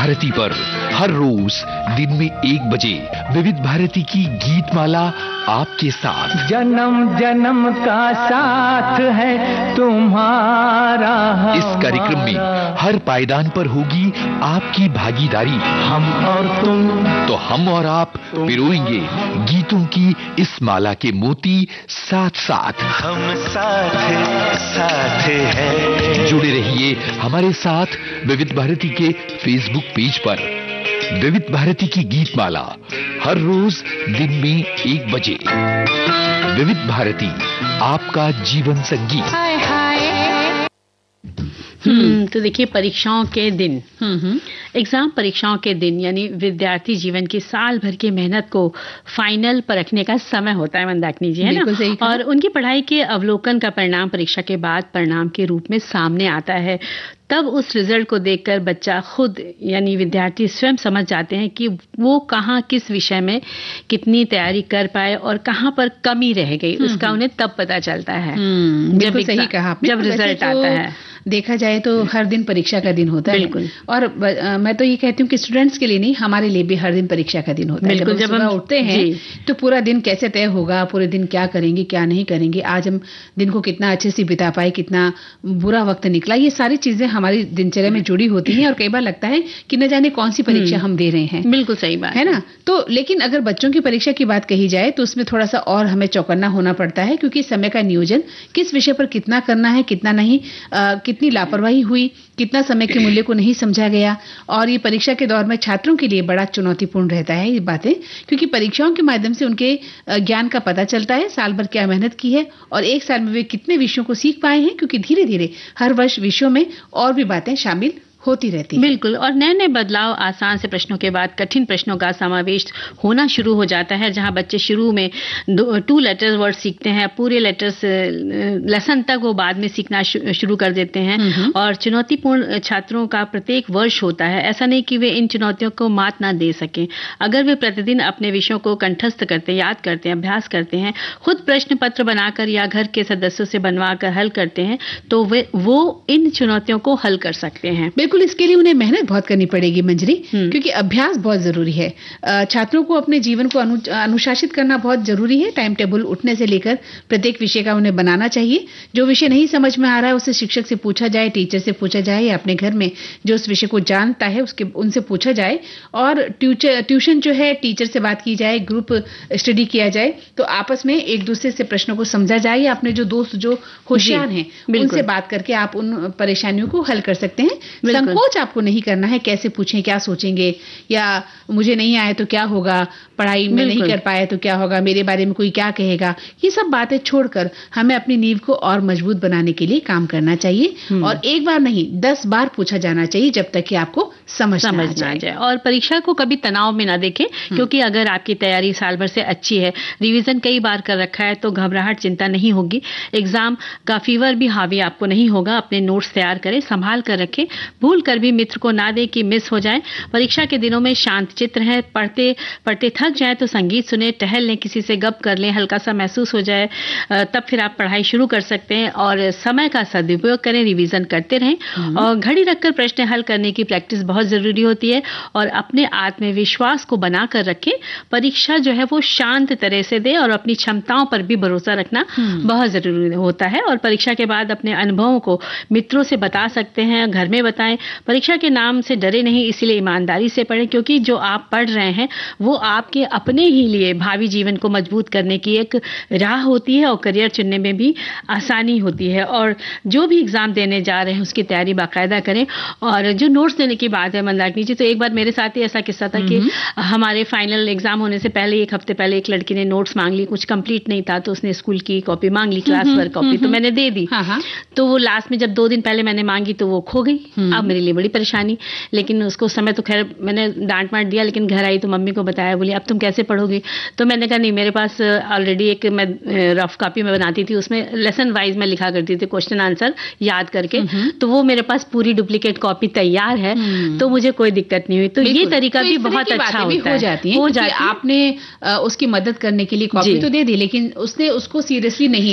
भारती पर हर रोज दिन में 1 बजे विविध भारती की गीत माला आपके साथ। जन्म जन्म का साथ है तुम्हारा। इस कार्यक्रम में हर पायदान पर होगी आपकी भागीदारी। हम और तुम, तो हम और आप पिरोएंगे गीतों की इस माला के मोती साथ साथ। हम साथ साथ हैं। जुड़े रहिए हमारे साथ विविध भारती के फेसबुक पेज पर। विविध भारती की गीत माला हर रोज दिन में 1 बजे। विविध भारती, आपका जीवन संगीत। तो देखिए, परीक्षाओं के दिन, एग्जाम परीक्षाओं के दिन यानी विद्यार्थी जीवन की साल भर की मेहनत को फाइनल परखने का समय होता है मंदाकिनी जी, है ना। और उनकी पढ़ाई के अवलोकन का परिणाम परीक्षा के बाद परिणाम के रूप में सामने आता है। तब उस रिजल्ट को देखकर बच्चा खुद यानी विद्यार्थी स्वयं समझ जाते हैं कि वो कहाँ किस विषय में कितनी तैयारी कर पाए और कहाँ पर कमी रह गई, उसका उन्हें तब पता चलता है जब सही कहा, जब रिजल्ट आता है। देखा जाए तो हर दिन परीक्षा का दिन होता है। और मैं तो ये कहती हूँ कि स्टूडेंट्स के लिए नहीं, हमारे लिए भी हर दिन परीक्षा का दिन होता है। जब हम उठते हैं तो पूरा दिन कैसे तय होगा, पूरे दिन क्या करेंगे क्या नहीं करेंगे, आज हम दिन को कितना अच्छे से बिता पाए, कितना बुरा वक्त निकला, ये सारी चीजें हमारी दिनचर्या में जुड़ी होती हैं। और कई बार लगता है कि न जाने कौन सी परीक्षा हम दे रहे हैं। बिल्कुल सही बात है ना। तो लेकिन अगर बच्चों की परीक्षा की बात कही जाए तो उसमें थोड़ा सा और हमें चौकन्ना होना पड़ता है, क्योंकि समय का नियोजन, किस विषय पर कितना करना है कितना नहीं, कितनी लापरवाही हुई, कितना समय के मूल्य को नहीं समझा गया। और ये परीक्षा के दौर में छात्रों के लिए बड़ा चुनौतीपूर्ण रहता है ये बातें, क्योंकि परीक्षाओं के माध्यम से उनके ज्ञान का पता चलता है, साल भर क्या मेहनत की है और एक साल में वे कितने विषयों को सीख पाए हैं, क्योंकि धीरे धीरे हर वर्ष विषयों में और भी बातें शामिल होती रहती है। बिल्कुल। और नए नए बदलाव, आसान से प्रश्नों के बाद कठिन प्रश्नों का समावेश होना शुरू हो जाता है, जहां बच्चे शुरू में 2 लेटर वर्ड सीखते हैं, पूरे लेटर्स लेसन तक वो बाद में सीखना शुरू कर देते हैं। और चुनौतीपूर्ण छात्रों का प्रत्येक वर्ष होता है। ऐसा नहीं कि वे इन चुनौतियों को मात ना दे सकें। अगर वे प्रतिदिन अपने विषयों को कंठस्थ करते, याद करते हैं, अभ्यास करते हैं, खुद प्रश्न पत्र बनाकर या घर के सदस्यों से बनवा कर हल करते हैं, तो वो इन चुनौतियों को हल कर सकते हैं। बिल्कुल, इसके लिए उन्हें मेहनत बहुत करनी पड़ेगी मंजरी, क्योंकि अभ्यास बहुत जरूरी है। छात्रों को अपने जीवन को अनुशासित करना बहुत जरूरी है। टाइम टेबल उठने से लेकर प्रत्येक विषय का उन्हें बनाना चाहिए। जो विषय नहीं समझ में आ रहा है उसे शिक्षक से पूछा जाए, टीचर से पूछा जाए, या अपने घर में जो उस विषय को जानता है उनसे पूछा जाए। और ट्यूशन जो है, टीचर से बात की जाए, ग्रुप स्टडी किया जाए, तो आपस में एक दूसरे से प्रश्नों को समझा जाए, या अपने जो दोस्त जो होशियार हैं उनसे बात करके आप उन परेशानियों को हल कर सकते हैं। संकोच आपको नहीं करना है, कैसे पूछें, क्या सोचेंगे, या मुझे नहीं आए तो क्या होगा, पढ़ाई में नहीं कर पाए तो क्या होगा, मेरे बारे में कोई क्या कहेगा, ये सब बातें छोड़कर हमें अपनी नींव को और मजबूत बनाने के लिए काम करना चाहिए। और एक बार नहीं 10 बार पूछा जाना चाहिए, जब तक कि आपको समझ ना जाए। और परीक्षा को कभी तनाव में ना देखें, क्योंकि अगर आपकी तैयारी साल भर से अच्छी है, रिवीजन कई बार कर रखा है, तो घबराहट चिंता नहीं होगी। एग्जाम का फीवर भी हावी आपको नहीं होगा। अपने नोट्स तैयार करें, संभाल कर रखें, भूल कर भी मित्र को ना दे कि मिस हो जाए। परीक्षा के दिनों में शांत चित्र है, पढ़ते पढ़ते थक जाए तो संगीत सुने, टहल लें, किसी से गप कर लें, हल्का सा महसूस हो जाए, तब फिर आप पढ़ाई शुरू कर सकते हैं। और समय का सदुपयोग करें, रिवीजन करते रहें। और घड़ी रखकर प्रश्न हल करने की प्रैक्टिस बहुत जरूरी होती है। और अपने आत्मविश्वास को बनाकर रखें। परीक्षा जो है वो शांत तरह से दे, और अपनी क्षमताओं पर भी भरोसा रखना बहुत जरूरी होता है। और परीक्षा के बाद अपने अनुभवों को मित्रों से बता सकते हैं, घर में बताएं। परीक्षा के नाम से डरे नहीं, इसलिए ईमानदारी से पढ़ें, क्योंकि जो आप पढ़ रहे हैं वो आपके अपने ही लिए भावी जीवन को मजबूत करने की एक राह होती है, और करियर चुनने में भी आसानी होती है। और जो भी एग्जाम देने जा रहे हैं उसकी तैयारी बाकायदा करें। और जो नोट्स देने की बात है मंदाकिनी जी, तो एक बार मेरे साथ ही ऐसा किस्सा था कि हमारे फाइनल एग्जाम होने से पहले 1 हफ्ते पहले एक लड़की ने नोट्स मांग ली, कुछ कंप्लीट नहीं था, तो उसने स्कूल की कॉपी मांग ली, क्लास वर्क कॉपी, तो मैंने दे दी। तो वो लास्ट में जब 2 दिन पहले मैंने मांगी तो वो खो गई। अब मेरे लिए बड़ी परेशानी, लेकिन उसको समय तो खैर मैंने डांट मार दिया, लेकिन घर आई तो मम्मी को बताया, बोली अब तुम कैसे पढ़ोगी। तो मैंने कहा नहीं, मेरे पास ऑलरेडी एक मैं रफ कॉपी में बनाती थी, उसमें लेसन वाइज मैं लिखा करती थी क्वेश्चन आंसर याद करके, तो वो मेरे पास पूरी डुप्लीकेट कॉपी तैयार है, तो मुझे कोई दिक्कत नहीं हुई। तो ये तरीका भी बहुत अच्छा होता है। हो जाती है। आपने उसकी मदद करने के लिए कॉपी तो दे दी, लेकिन उसने उसको सीरियसली नहीं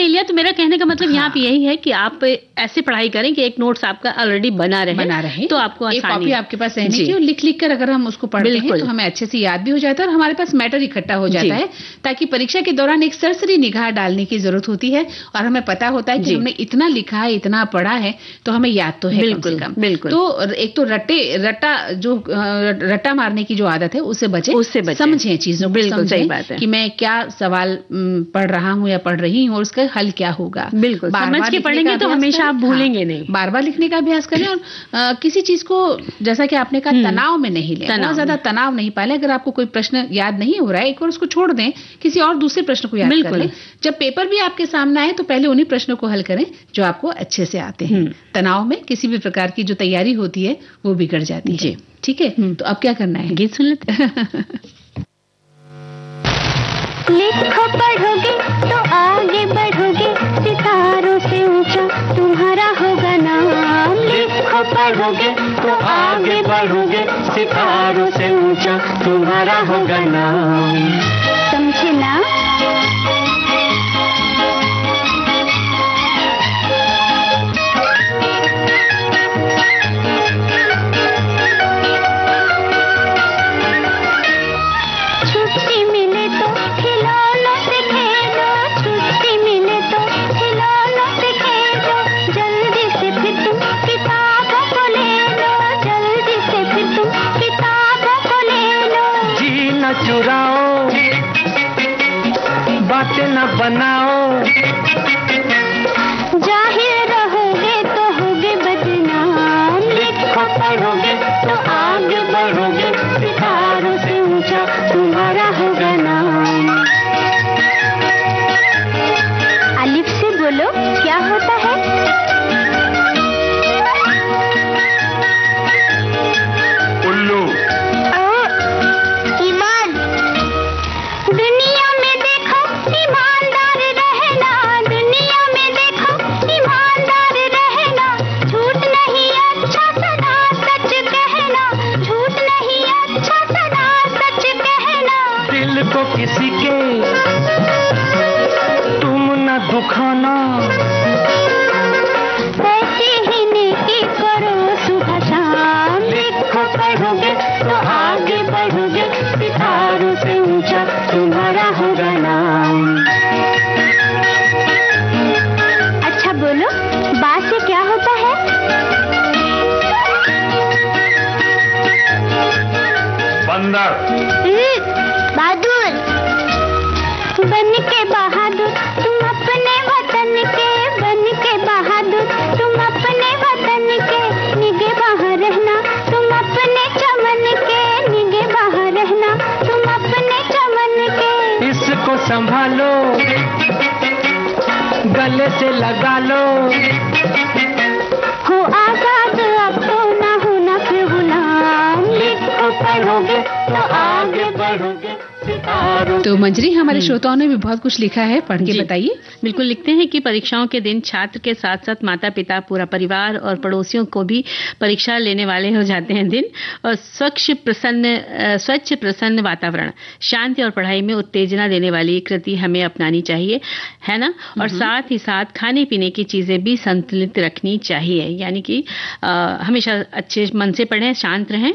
लिया। तो मेरा कहने का मतलब यहाँ पे यही है कि आप ऐसे पढ़ाई करें कि एक नोट्स आपका ऑलरेडी बन बना रहे तो आपको आसानी, एक कॉपी आपके पास रहने की, और लिख कर अगर हम उसको पढ़ते हैं तो हमें अच्छे से याद भी हो जाता है और हमारे पास मैटर इकट्ठा हो जाता है, ताकि परीक्षा के दौरान एक सरसरी निगाह डालने की जरूरत होती है और हमें पता होता है कि हमने इतना लिखा है, इतना पढ़ा है, तो हमें याद तो है कम से कम। बिल्कुल। तो एक तो रट्टा मारने की जो आदत है उससे बचे, समझें चीजों को, बिल्कुल सही बात है कि मैं क्या सवाल पढ़ रहा हूँ या पढ़ रही हूँ और उसका हल क्या होगा। बिल्कुल, समझ के पढ़ेंगे तो हमेशा आप भूलेंगे नहीं। बार बार लिखने का अभ्यास करें और किसी चीज को, जैसा कि आपने कहा, तनाव में नहीं लें, बहुत ज्यादा तनाव नहीं पाले। अगर आपको कोई प्रश्न याद नहीं हो रहा है, एक बार उसको छोड़ दें, किसी और दूसरे प्रश्न को याद कर लें। जब पेपर भी आपके सामने आए तो पहले उन्हीं प्रश्नों को हल करें जो आपको अच्छे से आते हैं। तनाव में किसी भी प्रकार की जो तैयारी होती है वो बिगड़ जाती है। ठीक है, तो अब क्या करना है, गीत सुन लेते हैं। लिखो पढ़ोगे तो आगे बढ़ोगे, सितारों से ऊंचा तुम्हारा होगा नाम। लिखो पढ़ोगे तो आगे बढ़ोगे, सितारों से ऊंचा तुम्हारा होगा नाम। समझे ना? चुराओ, बातें न बनाओ, जाहिर रहोगे तो होगे बदनाम। लिखो पढ़ोगे तो आगे बढ़ोगे, सितारों से ऊंचा तुम्हारा होगा नाम। अलिफ से बोलो, क्या होता है? उल्लू। किसी के तुम न दुखाना, ऐसी ही नेकी करो सुबह शाम। लिखो पढ़ोगे तो आगे बढ़ोगे, सितारों से ऊंचा तुम्हारा होगा नाम। अच्छा बोलो, बा से क्या होता है? बंदर। बहादुर। बन के बहादुर तुम अपने वतन के, बन के बहादुर तुम अपने वतन के, निगे बाहर रहना तुम अपने चमन के, निगे बाहर रहना तुम अपने चमन के। इसको संभालो, गले से लगा लो, हो आजाद अब तो ना होना फिर गुलाम। लिखो पढ़ोगे तो आगे बढ़ोगे। तो मंजरी, हमारे श्रोताओं ने भी बहुत कुछ लिखा है, पढ़ के बताइए। बिल्कुल, लिखते हैं कि परीक्षाओं के दिन छात्र के साथ साथ माता पिता, पूरा परिवार और पड़ोसियों को भी परीक्षा लेने वाले हो जाते हैं दिन। और स्वच्छ प्रसन्न वातावरण, शांति और पढ़ाई में उत्तेजना देने वाली कृति हमें अपनानी चाहिए, है ना। और साथ ही साथ खाने पीने की चीजें भी संतुलित रखनी चाहिए, यानी कि हमेशा अच्छे मन से पढ़ें, शांत रहें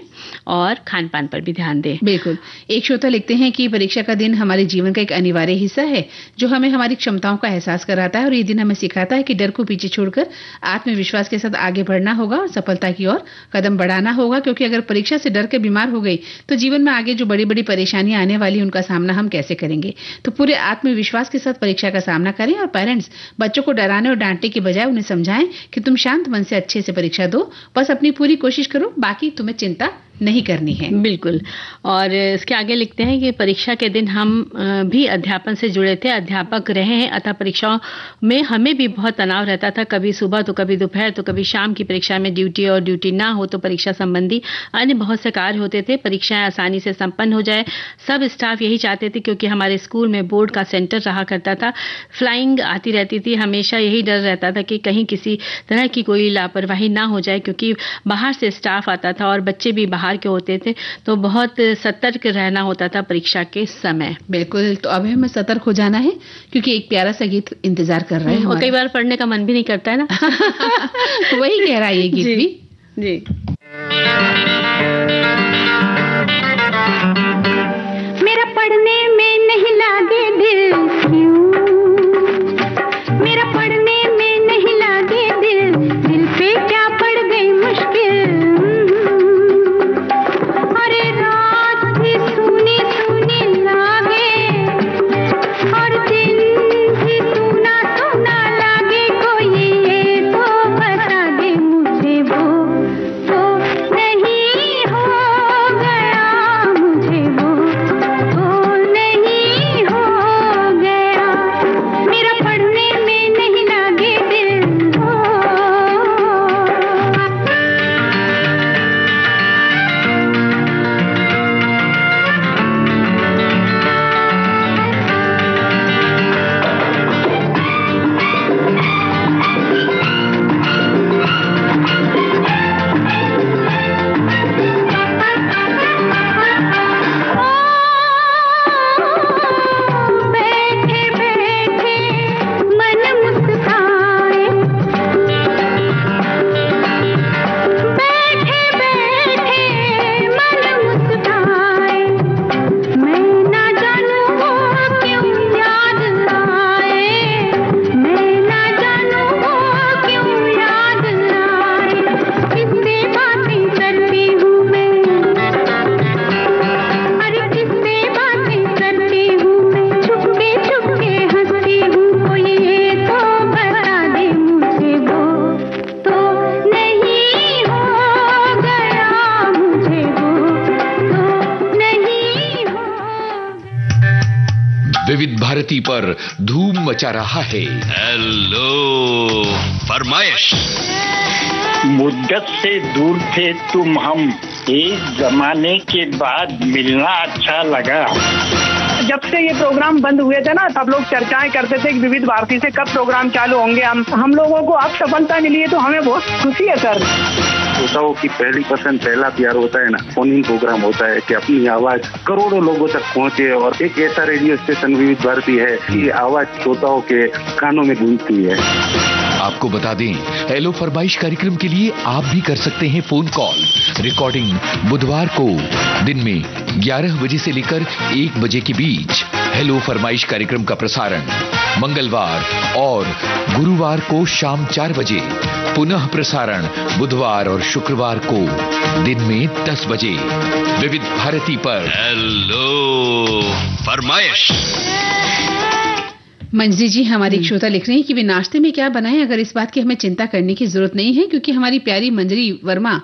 और खान पान पर भी ध्यान दें। बिल्कुल। एक श्रोता लिखते हैं कि परीक्षा का दिन हमारे जीवन का एक अनिवार्य हिस्सा है, जो हमें हमारी क्षमताओं का एहसास कराता है और ये दिन हमें सिखाता है कि डर को पीछे छोड़कर आत्मविश्वास के साथ आगे बढ़ना होगा और सफलता की ओर कदम बढ़ाना होगा। क्योंकि अगर परीक्षा से डर के बीमार हो गई तो जीवन में आगे जो बड़ी बड़ी परेशानियां आने वाली, उनका सामना हम कैसे करेंगे। तो पूरे आत्मविश्वास के साथ परीक्षा का सामना करें और पेरेंट्स बच्चों को डराने और डांटने की बजाय उन्हें समझाएं कि तुम शांत मन से अच्छे से परीक्षा दो, बस अपनी पूरी कोशिश करो, बाकी तुम्हें चिंता नहीं करनी है। बिल्कुल। और इसके आगे लिखते हैं कि परीक्षा के दिन हम भी अध्यापन से जुड़े थे, अध्यापक रहे हैं, अतः परीक्षाओं में हमें भी बहुत तनाव रहता था। कभी सुबह तो कभी दोपहर तो कभी शाम की परीक्षा में ड्यूटी, और ड्यूटी ना हो तो परीक्षा संबंधी अन्य बहुत से कार्य होते थे। परीक्षाएं आसानी से संपन्न हो जाए, सब स्टाफ यही चाहते थे, क्योंकि हमारे स्कूल में बोर्ड का सेंटर रहा करता था। फ्लाइंग आती रहती थी, हमेशा यही डर रहता था कि कहीं किसी तरह की कोई लापरवाही ना हो जाए, क्योंकि बाहर से स्टाफ आता था और बच्चे भी बाहर के होते थे, तो बहुत सतर्क रहना होता था परीक्षा के समय। बिल्कुल। तो अब हमें सतर्क हो जाना है, क्योंकि एक प्यारा सा गीत इंतजार कर रहे हैं। और कई बार पढ़ने का मन भी नहीं करता है ना। वही कह रहा है ये गीत भी। जी। मेरा पढ़ने में नहीं लागे दिल क्यों, मेरा पढ़ने में नहीं लागे दिल, दिल पे क्या पड़ गई मुश्किल। अरे रात भी सुनी सुनी लागे और दिन भी सुना सुना लागे, कोई ये तो बता दे मुझे वो तो नहीं हो गया, मुझे वो तो नहीं हो गया, मेरा पढ़ने में नहीं लागे दिल हो। बैठे बैठे मन मुस्काए, बैठे बैठे मन मुस्काए, मैं ना जानू वो क्यों याद आए, मैं ना जानू वो क्यों याद आए, किससे बातें करती हूँ मैं, अरे किससे बातें करती हूँ मैं, छुपके छुपके हंसती हूँ, कोई ये तो बता दे मुझे वो तो नहीं हो गया, मुझे वो तो नहीं हो गया। विविध भारती पर धूम मचा रहा है हेलो फरमाइश। मुद्दत से दूर थे तुम हम, एक जमाने के बाद मिलना अच्छा लगा। जब से ये प्रोग्राम बंद हुए थे ना, तब लोग चर्चाएं करते थे कि विविध भारती से कब प्रोग्राम चालू होंगे। हम लोगों को अब सफलता मिली है तो हमें बहुत खुशी है सर। श्रोताओं की पहली पसंद, पहला प्यार होता है ना, फोन इन प्रोग्राम होता है कि अपनी आवाज करोड़ों लोगों तक पहुंचे, और एक ऐसा रेडियो स्टेशन विविध भारती है कि आवाज श्रोताओं के कानों में गूंजती है। आपको बता दें, हेलो फरमाइश कार्यक्रम के लिए आप भी कर सकते हैं फोन कॉल। रिकॉर्डिंग बुधवार को दिन में 11 बजे से लेकर 1 बजे के बीच, हेलो फरमाइश कार्यक्रम का प्रसारण मंगलवार और गुरुवार को शाम 4 बजे, पुनः प्रसारण बुधवार और शुक्रवार को दिन में 10 बजे, विविध भारती पर हेलो फरमाइश। मंजरी जी, हमारी एक श्रोता लिख रही हैं कि वे नाश्ते में क्या बनाएं, अगर इस बात की हमें चिंता करने की जरूरत नहीं है, क्योंकि हमारी प्यारी मंजरी वर्मा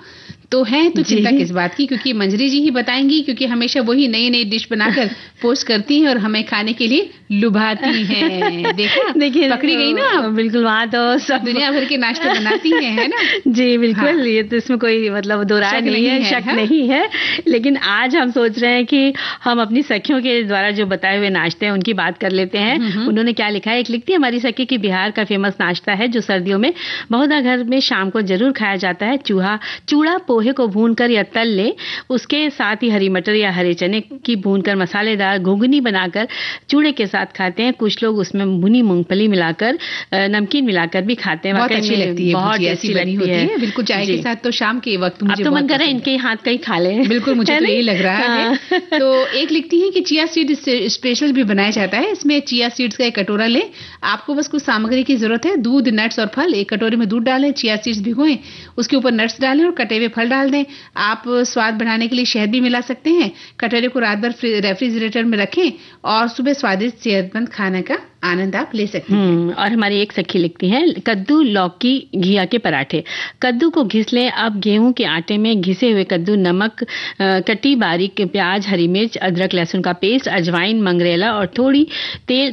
तो है, तो चिंता किस बात की, क्योंकि मंजरी जी ही बताएंगी, क्योंकि हमेशा वही नई नई डिश बनाकर पोस्ट करती हैं और हमें खाने के लिए लुभाती हैं। देखिए पकड़ी गई ना, बिल्कुल, वहाँ तो सब दुनिया भर के नाश्ते बनाती हैं, है ना। जी बिल्कुल, हाँ। ये तो इसमें कोई मतलब दो राय नहीं है, शक नहीं है। लेकिन आज हम सोच रहे हैं कि हम अपनी सखियों के द्वारा जो बताए हुए नाश्ते हैं उनकी बात कर लेते हैं। उन्होंने क्या लिखा है, एक लिखती है हमारी सखी कि बिहार का फेमस नाश्ता है जो सर्दियों में बहुधा घर में शाम को जरूर खाया जाता है, चूड़ा पोहे को भूनकर या तल ले, उसके साथ ही हरी मटर या हरे चने की भूनकर मसालेदार घुघनी बनाकर चूड़े के साथ खाते हैं। कुछ लोग उसमें भुनी मूंगफली मिलाकर नमकीन मिलाकर भी खाते हैं। बहुत अच्छी लगती है, बहुत अच्छी लगती है, बिल्कुल चाय के साथ। तो शाम के वक्त मुझे अब तो मन कर रहा है इनके हाथ का ही खा ले। बिल्कुल, मुझे तो यही लग रहा है। तो एक लिखती है कि चिया सीड स्पेशल भी बनाया जाता है। इसमें चिया सीड्स का एक कटोरा ले, आपको बस कुछ सामग्री की जरूरत है, दूध, नट्स और फल। एक कटोरे में दूध डालें, चिया सीड्स भिगोएं, उसके ऊपर नट्स डालें और कटे हुए फल डाल दें। आप स्वाद बढ़ाने के लिए शहद भी मिला सकते हैं। कटोरे को रात भर रेफ्रिजरेटर में रखें और सुबह स्वादिष्ट सेहतमंद खाने का आनंद आप ले सकते हैं। और हमारी एक सखी लिखती है, कद्दू, लौकी, घिया के पराठे। कद्दू को घिस लें। अब गेहूं के आटे में घिसे हुए कद्दू, नमक, कटी बारीक प्याज, हरी मिर्च, अदरक लहसुन का पेस्ट, अजवाइन, मंगरेला और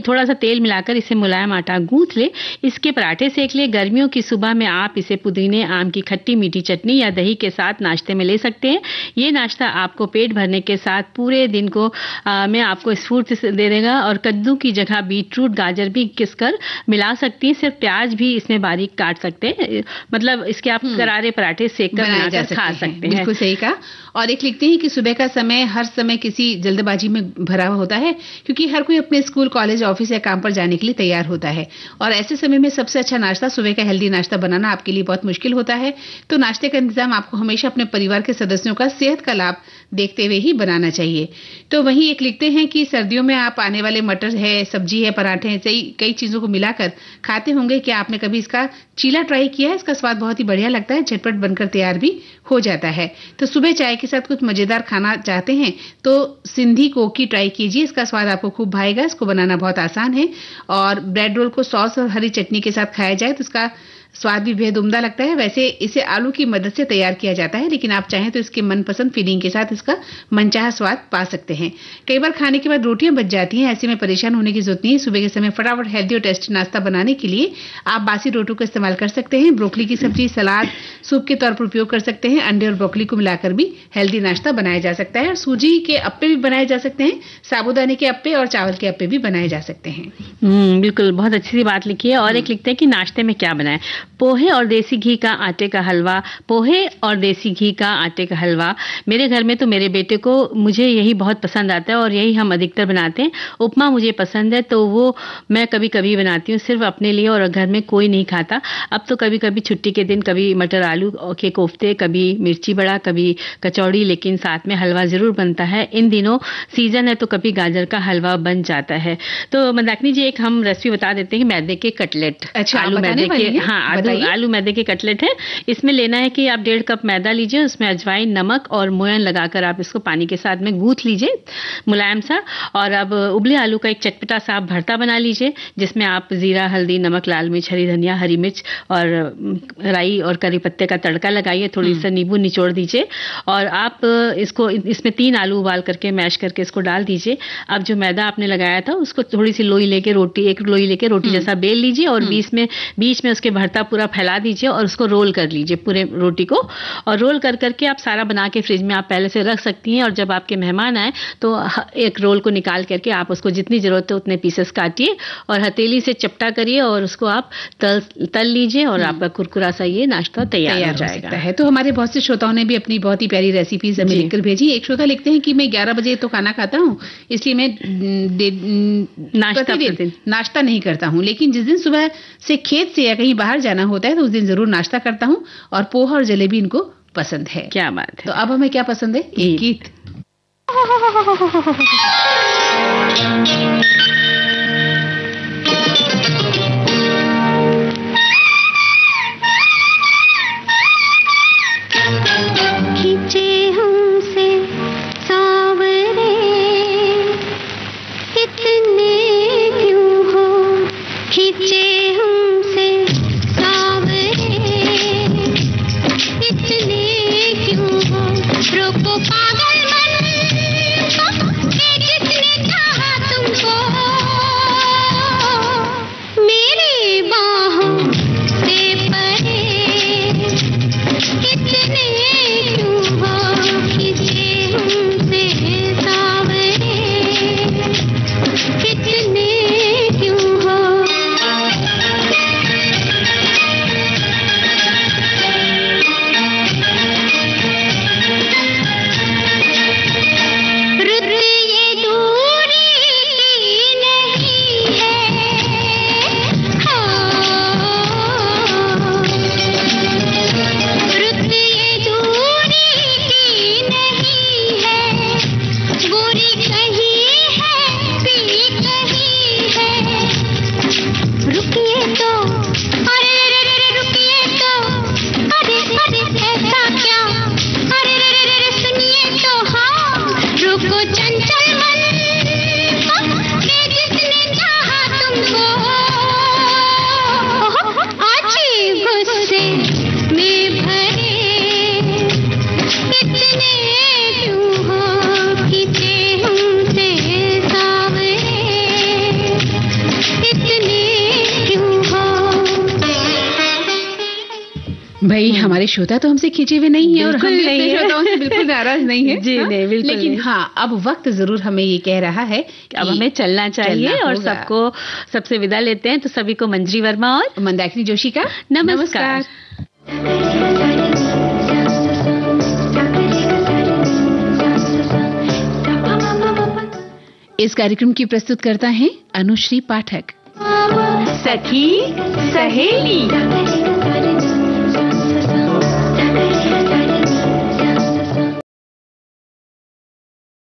थोड़ा सा तेल मिलाकर इसे मुलायम आटा गूंथ ले। इसके पराठे सेक ले। गर्मियों की सुबह में आप इसे पुदीने, आम की खट्टी मीठी चटनी या दही के साथ नाश्ते में ले सकते हैं। ये नाश्ता आपको पेट भरने के साथ पूरे दिन को में आपको स्फूर्ति दे देगा। और कद्दू की जगह बीटरूट, गाजर भी घिसकर मिला सकती हैं, सिर्फ प्याज भी इसमें बारीक काट सकते हैं, मतलब इसके आप करारे पराठे सेक कर बनाकर खा सकते हैं। बिल्कुल सही कहा। और एक लिखते हैं कि सुबह का समय हर समय किसी जल्दबाजी में भरा होता है, क्योंकि हर कोई अपने स्कूल, कॉलेज, ऑफिस या काम पर जाने के लिए तैयार होता है, और ऐसे समय में सबसे अच्छा नाश्ता, सुबह का हेल्दी नाश्ता बनाना आपके लिए बहुत मुश्किल होता है। तो नाश्ते का इंतजाम आपको हमेशा अपने परिवार के सदस्यों का सेहत का लाभ देखते हुए ही बनाना चाहिए। तो वहीं एक लिखते हैं कि सर्दियों में आप आने वाले मटर है, सब्जी है, पराठे हैं, कई चीजों को मिलाकर खाते होंगे। क्या आपने कभी इसका चीला ट्राई किया है? इसका स्वाद बहुत ही बढ़िया लगता है, झटपट बनकर तैयार भी हो जाता है। तो सुबह चाय के साथ कुछ मजेदार खाना चाहते हैं तो सिंधी कोकी ट्राई कीजिए, इसका स्वाद आपको खूब भाएगा। इसको बनाना बहुत आसान है, और ब्रेड रोल को सॉस और हरी चटनी के साथ खाया जाए तो इसका स्वाद भी बेहद उम्दा लगता है। वैसे इसे आलू की मदद से तैयार किया जाता है, लेकिन आप चाहें तो इसके मनपसंद फीलिंग के साथ इसका मनचाहा स्वाद पा सकते हैं। कई बार खाने के बाद रोटियां बच जाती हैं, ऐसे में परेशान होने की जरूरत नहीं है। सुबह के समय फटाफट हेल्दी और टेस्टी नाश्ता बनाने के लिए आप बासी रोटियों का इस्तेमाल कर सकते हैं। ब्रोकली की सब्जी, सलाद, सूप के तौर पर उपयोग कर सकते हैं। अंडे और ब्रोकली को मिलाकर भी हेल्दी नाश्ता बनाया जा सकता है। और सूजी के अप्पे भी बनाए जा सकते हैं, साबूदाने के अप्पे और चावल के अप्पे भी बनाए जा सकते हैं। बिल्कुल, बहुत अच्छी सी बात लिखी है। और एक लिखते हैं कि नाश्ते में क्या बनाएं? पोहे और देसी घी का आटे का हलवा। पोहे और देसी घी का आटे का हलवा मेरे घर में तो मेरे बेटे को, मुझे यही बहुत पसंद आता है और यही हम अधिकतर बनाते हैं। उपमा मुझे पसंद है तो वो मैं कभी कभी बनाती हूँ, सिर्फ अपने लिए, और घर में कोई नहीं खाता। अब तो कभी कभी छुट्टी के दिन कभी मटर आलू के कोफ्ते, कभी मिर्ची बड़ा, कभी कचौड़ी, लेकिन साथ में हलवा जरूर बनता है। इन दिनों सीजन है तो कभी गाजर का हलवा बन जाता है। तो मंदाकिनी जी, एक हम रेसिपी बता देते हैं, मैदे के कटलेट। अच्छा, आलू मैदे के, हाँ, आलू मैदे के कटलेट है। इसमें लेना है कि आप 1.5 कप मैदा लीजिए, उसमें अजवाइन, नमक और मोयन लगाकर आप इसको पानी के साथ में गूंथ लीजिए मुलायम सा। और अब उबले आलू का एक चटपटा सा आप भरता बना लीजिए, जिसमें आप जीरा, हल्दी, नमक, लाल मिर्च, हरी धनिया, हरी मिर्च और राई और करी पत्ते का तड़का लगाइए। थोड़ी सा नींबू निचोड़ दीजिए और आप इसको, इसमें 3 आलू उबाल करके मैश करके इसको डाल दीजिए। अब जो मैदा आपने लगाया था उसको थोड़ी सी लोई लेके, एक लोई लेके रोटी जैसा बेल लीजिए और बीच में उसके भरता पूरा फैला दीजिए और उसको रोल कर लीजिए पूरे रोटी को। और रोल कर करके आप सारा बना के फ्रिज में आप पहले से रख सकती हैं, और जब आपके मेहमान आए तो एक रोल को निकाल करके आप उसको जितनी जरूरत है उतने पीसेस काटिए और हथेली से चपटा करिए और उसको आप तल लीजिए और आपका कुरकुरा सा ये नाश्ता तैयार हो जाएगा। है। तो हमारे बहुत से श्रोताओं ने भी अपनी बहुत ही प्यारी रेसिपीज हमें लिखकर भेजी। एक श्रोता लिखते हैं कि मैं 11 बजे तो खाना खाता हूँ, इसलिए मैं नाश्ता नहीं करता हूँ, लेकिन जिस दिन सुबह से खेत से या कहीं बाहर जाना होता है तो उस दिन जरूर नाश्ता करता हूँ, और पोहा और जलेबी इनको पसंद है। क्या बात है। तो अब हमें क्या पसंद है? एक गीत। खींचे हमसे सावरे इतने क्यों हो, खींचे हमसे सावरे इतने क्यों हो, रोको पागल मन को कि जिसने चाहा तुमको, मेरी बाहों से परे इतने क्यों हो, खींचे हमसे सावरे इतने क्यों हो। भाई हमारे श्रोता तो हमसे खींचे हुए नहीं है और हम भी अपने श्रोताओं से बिल्कुल नाराज नहीं है। जी नहीं, बिल्कुल। लेकिन हाँ, अब वक्त जरूर हमें ये कह रहा है कि अब हमें चलना चाहिए और सबसे विदा लेते हैं। तो सभी को मंजरी वर्मा और मंदाकिनी जोशी का नमस्कार। इस कार्यक्रम की प्रस्तुत करता है अनुश्री पाठक। सखी सहेली।